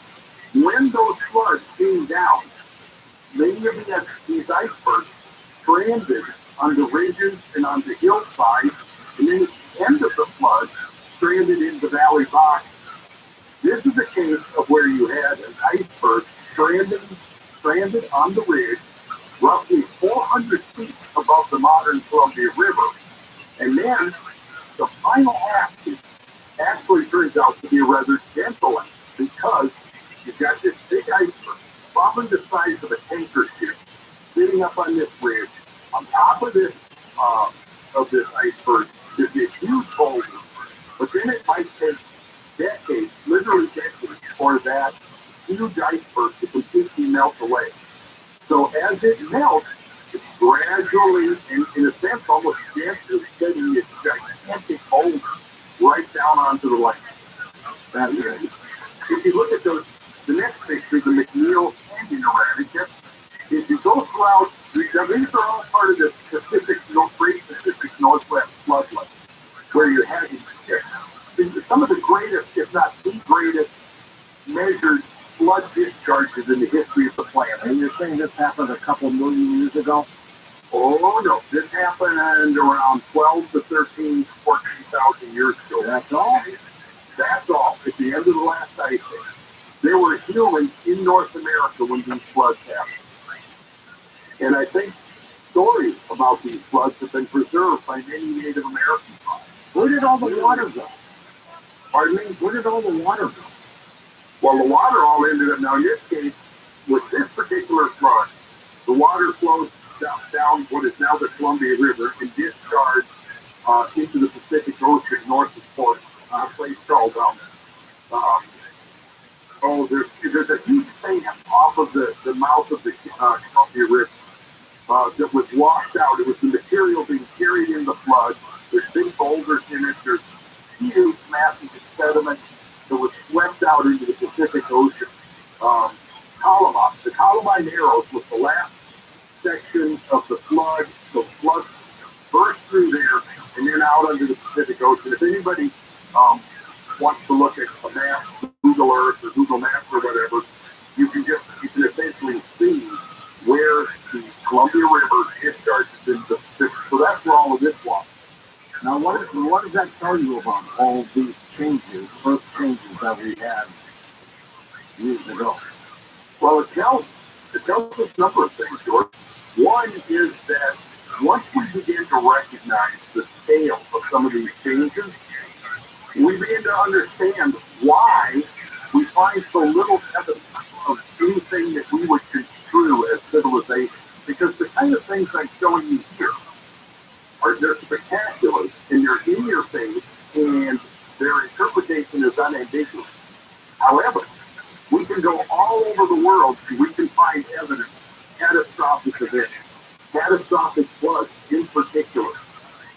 When those floods came down, many of these icebergs stranded on the ridges and on the hillsides, and then at the end of the flood, stranded in the valley bottom. This is a case of where you had an iceberg stranded on the ridge, roughly 400 feet above the modern Columbia River. And then the final act actually turns out to be a rather gentle act, because you've got this big iceberg, probably the size of a tanker ship, sitting up on this ridge. On top of this iceberg is this huge boulder, but then it might take decades, literally decades, for that huge iceberg to completely melt away. So as it melts, it's gradually, in a sense, almost gently setting this gigantic boulder right down onto the land. If you look at the next picture, the McNeil Canyon erratic, if you go throughout, these are all part of the Great Pacific Northwest floodplain, where you had some of the greatest, if not the greatest, measured flood discharges in the history of the planet. And you're saying this happened a couple million years ago? Oh, no. This happened around 12 to 13, 14,000 years ago. That's all? That's all. At the end of the last ice age. There were humans in North America when these floods happened. And I think stories about these floods have been preserved by many Native American tribes. Where did all the water go? Pardon me? Where did all the water go? Well, the water all ended up, now in this case, with this particular flood, the water flows down what is now the Columbia River and discharged into the Pacific Ocean north of Port, a place called there's a huge thing off of the mouth of the Columbia River that was washed out. It was the material being carried in the flood. There's big boulders in it. There's huge masses of sediment that was swept out into the Pacific Ocean. The Columbine Narrows was the last section of the flood. The flood burst through there and then out under the Pacific Ocean. If anybody wants to look at a map, Google Earth or Google Maps or whatever, you can essentially see where the Columbia River discharges into the Pacific. So that's where all of this was. Now, what does that tell you about all these changes, first changes that we had years ago? Well, it tells us a number of things, George. One is that once we begin to recognize the scale of some of these changes, we begin to understand why we find so little evidence of anything that we would construe as civilization. Because the kind of things I'm showing you here they're spectacular, and they're in your face, and their interpretation is unambiguous. However, we can go all over the world and we can find evidence of catastrophic events, catastrophic floods in particular.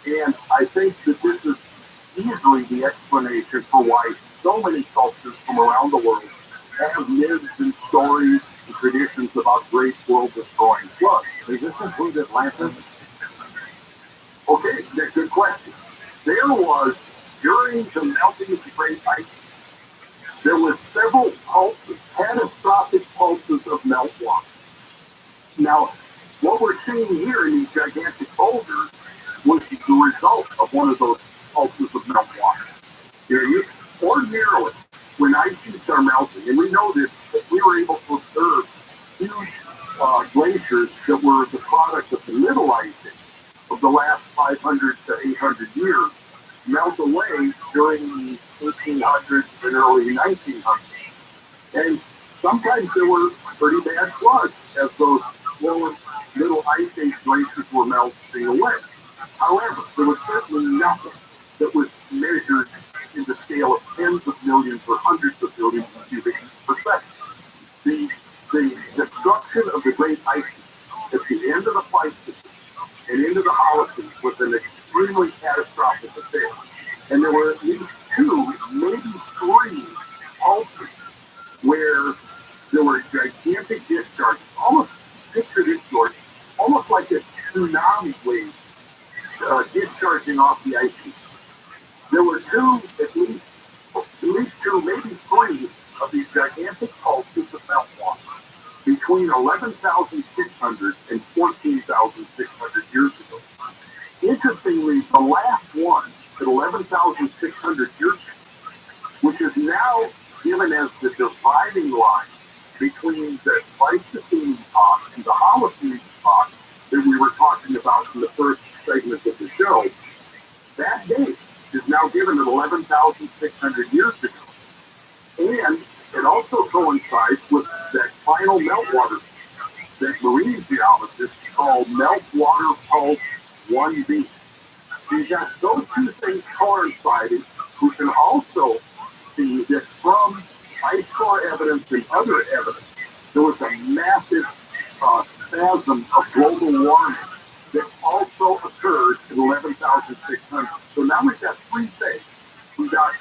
And I think that this is easily the explanation for why so many cultures from around the world have myths and stories and traditions about great world-destroying floods. Does this include Atlantis? Okay, that's a good question. There was, during the melting of the Great Ice, there were several pulses, catastrophic pulses of meltwater. Now, what we're seeing here in these gigantic boulders was the result of one of those pulses of meltwater. Ordinarily, when ice sheets are melting, and we know this, that we were able to observe huge glaciers that were the product of the middle ice age of the last 500 to 800 years melt away during the 1800s and early 1900s. And sometimes there were pretty bad floods as those little ice age glaciers were melting away. However, there was certainly nothing that was measured in the scale of tens of millions or hundreds of millions of cubic feet per second. The destruction of the Great Ice Sheet at the end of the Pleistocene and into the Holocene was an extremely catastrophic affair. And there were at least two, maybe three pulses where there were gigantic discharges, almost, picture this, George, almost like a tsunami wave discharging off the ice sheet. There were at least two, maybe three of these gigantic pulses of meltwater between 11,600 and 14,600 years ago. Interestingly, the last one at 11,600 years ago, which is now given as the dividing line between the Pleistocene epoch and the Holocene epoch that we were talking about in the first segment of the show, that date is now given at 11,600 years ago. And it also coincides with that final meltwater that marine geologists call meltwater pulse 1B. You got those two things coinciding. We can also see that from ice core evidence and other evidence, there was a massive spasm of global warming that also occurred at 11,600. So now we've got three things. We've got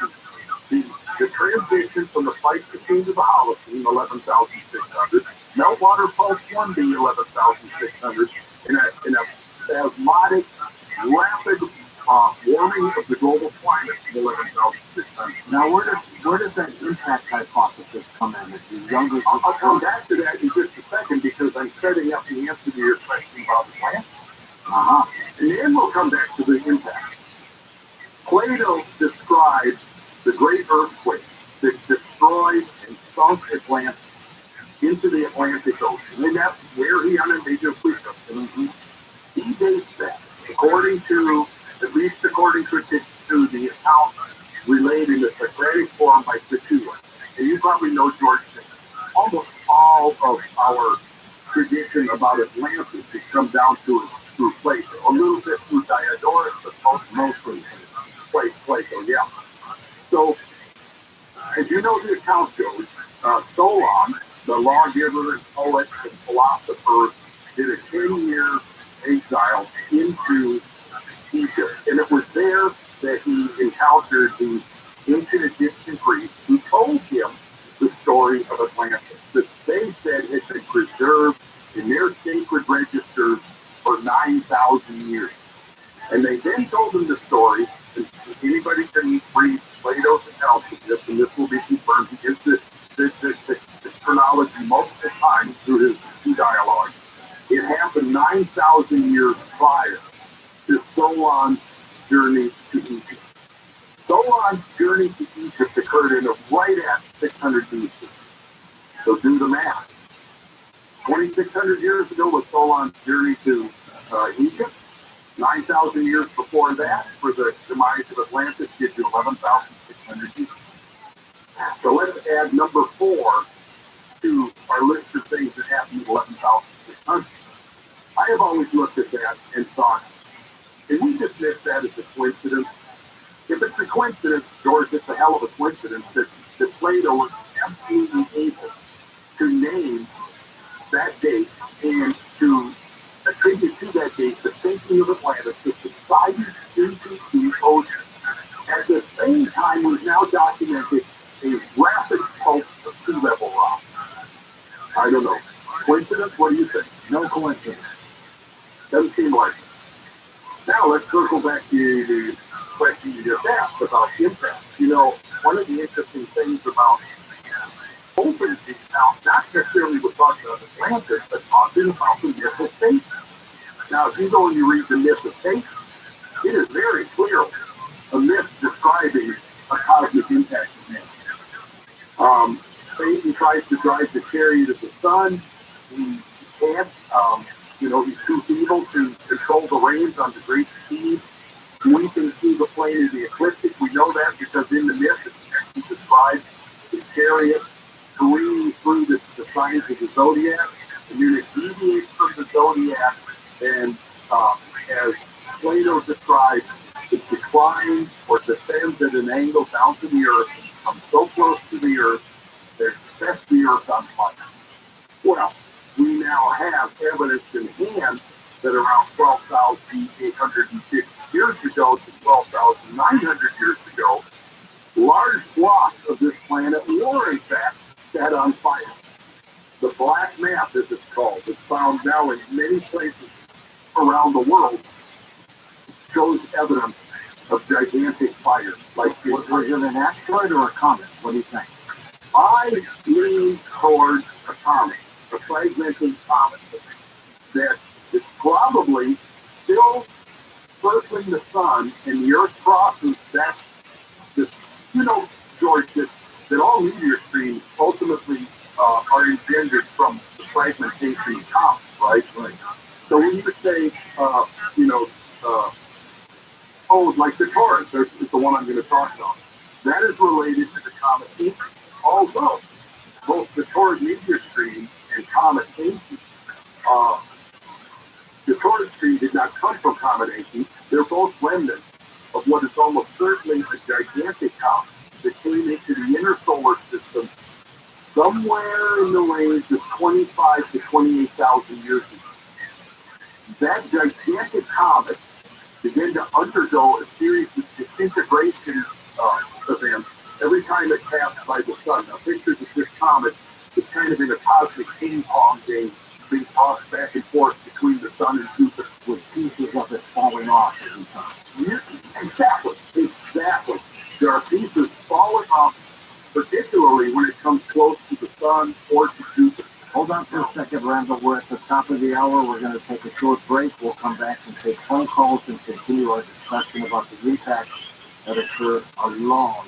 the transition from the Pleistocene to the Holocene, 11,600, meltwater pulse 1B, 11,600, and a spasmodic, rapid warming of the global climate in 11,600. Now, where does that impact hypothesis come in? The younger I'll come back to that in just a second because I'm setting up the answer to your question about the planet. And then we'll come back to the impact. Plato described the great earthquake that destroyed and sunk Atlantis into the Atlantic Ocean. And that's where he inundated Pluto. He dates that, at least according to the account relayed in the Socratic form by Tertullian. And you probably know George Sand. Almost all of our tradition about Atlantis has come down to it through Plato. A little bit through Diodorus, but mostly Plato, yeah. So, as you know, the account goes, Solon, the lawgiver, poet, and philosopher, did a 10-year exile into Egypt. And it was there that he encountered the ancient Egyptian priests who told him the story of Atlantis that they said had been preserved in their sacred registers for 9,000 years. And they then told him the story, and anybody can read Plato's account of this, and this will be confirmed. He gives this chronology multiple times through his two dialogues. It happened 9,000 years prior to Solon's journey to Egypt. Solon's journey to Egypt occurred in right at 600 BC. So do the math. 2,600 years ago was Solon's journey to Egypt. 9,000 years before that, for the demise of Atlantis, gives you 11,600 years. So let's add number 4 to our list of things that happened in 11,600. I have always looked at that and thought, can we dismiss that as a coincidence? If it's a coincidence, George, it's a hell of a coincidence that Plato was absolutely able to name that date and to attribute to that date the sinking of Atlantis, the subsiding into the ocean. At the same time, we've now documented a rapid pulse of sea level rise. I don't know. Coincidence? What do you think? No coincidence. Doesn't seem like it. Now let's circle back to the question you just asked about impact. You know, one of the interesting things about open now, not necessarily we're talking about Atlantis, but talking about the myth of Satan. Now, if you go and you read the myth of Satan, it is very clear a myth describing a cosmic impact of man. Satan tries to drive the chariot of the sun. He can't. He's too feeble to control the reins on the great speed. Sweeping through the plane of the ecliptic. We know that because in the myth it actually describes the chariot careening through the signs of the zodiac, and then it deviates from the zodiac, and as Plato described, it declines or descends at an angle down to the earth, comes so close to the earth that it sets the earth on fire. Well, we now have evidence in hand that around 12,850 years ago to 12,900 years ago, large blocks of this planet were in fact set on fire. The black mass, as it's called, is found now in many places around the the world shows evidence of gigantic fires. Like, was it an asteroid or a comet? What do you think? I lean towards a comet, a fragmenting comet that is probably still circling the sun, and the Earth crosses that. This, George, that all meteor streams ultimately are engendered from the fragmentation of comets, right? Right. So when you say, like the Taurus, is the one I'm going to talk about. That is related to the comet Encke. Although both the Taurus meteor stream and comet Encke, the Taurus stream did not come from comet Encke. They're both remnants of what is almost certainly a gigantic comet that came into the inner solar system somewhere in the range of 25 to 28,000 years ago. That gigantic comet began to undergo a series of disintegration events every time it passed by the sun. Now, pictures of this comet is kind of in a cosmic ping pong game, being tossed back and forth between the sun and Jupiter, with pieces of it falling off every time. Exactly. There are pieces falling off, particularly when it comes close to the sun or to Jupiter. Hold on for a second, Randall. We're at the top of the hour. We're going to take a short break. We'll come back and take phone calls and continue our discussion about the impacts that occur along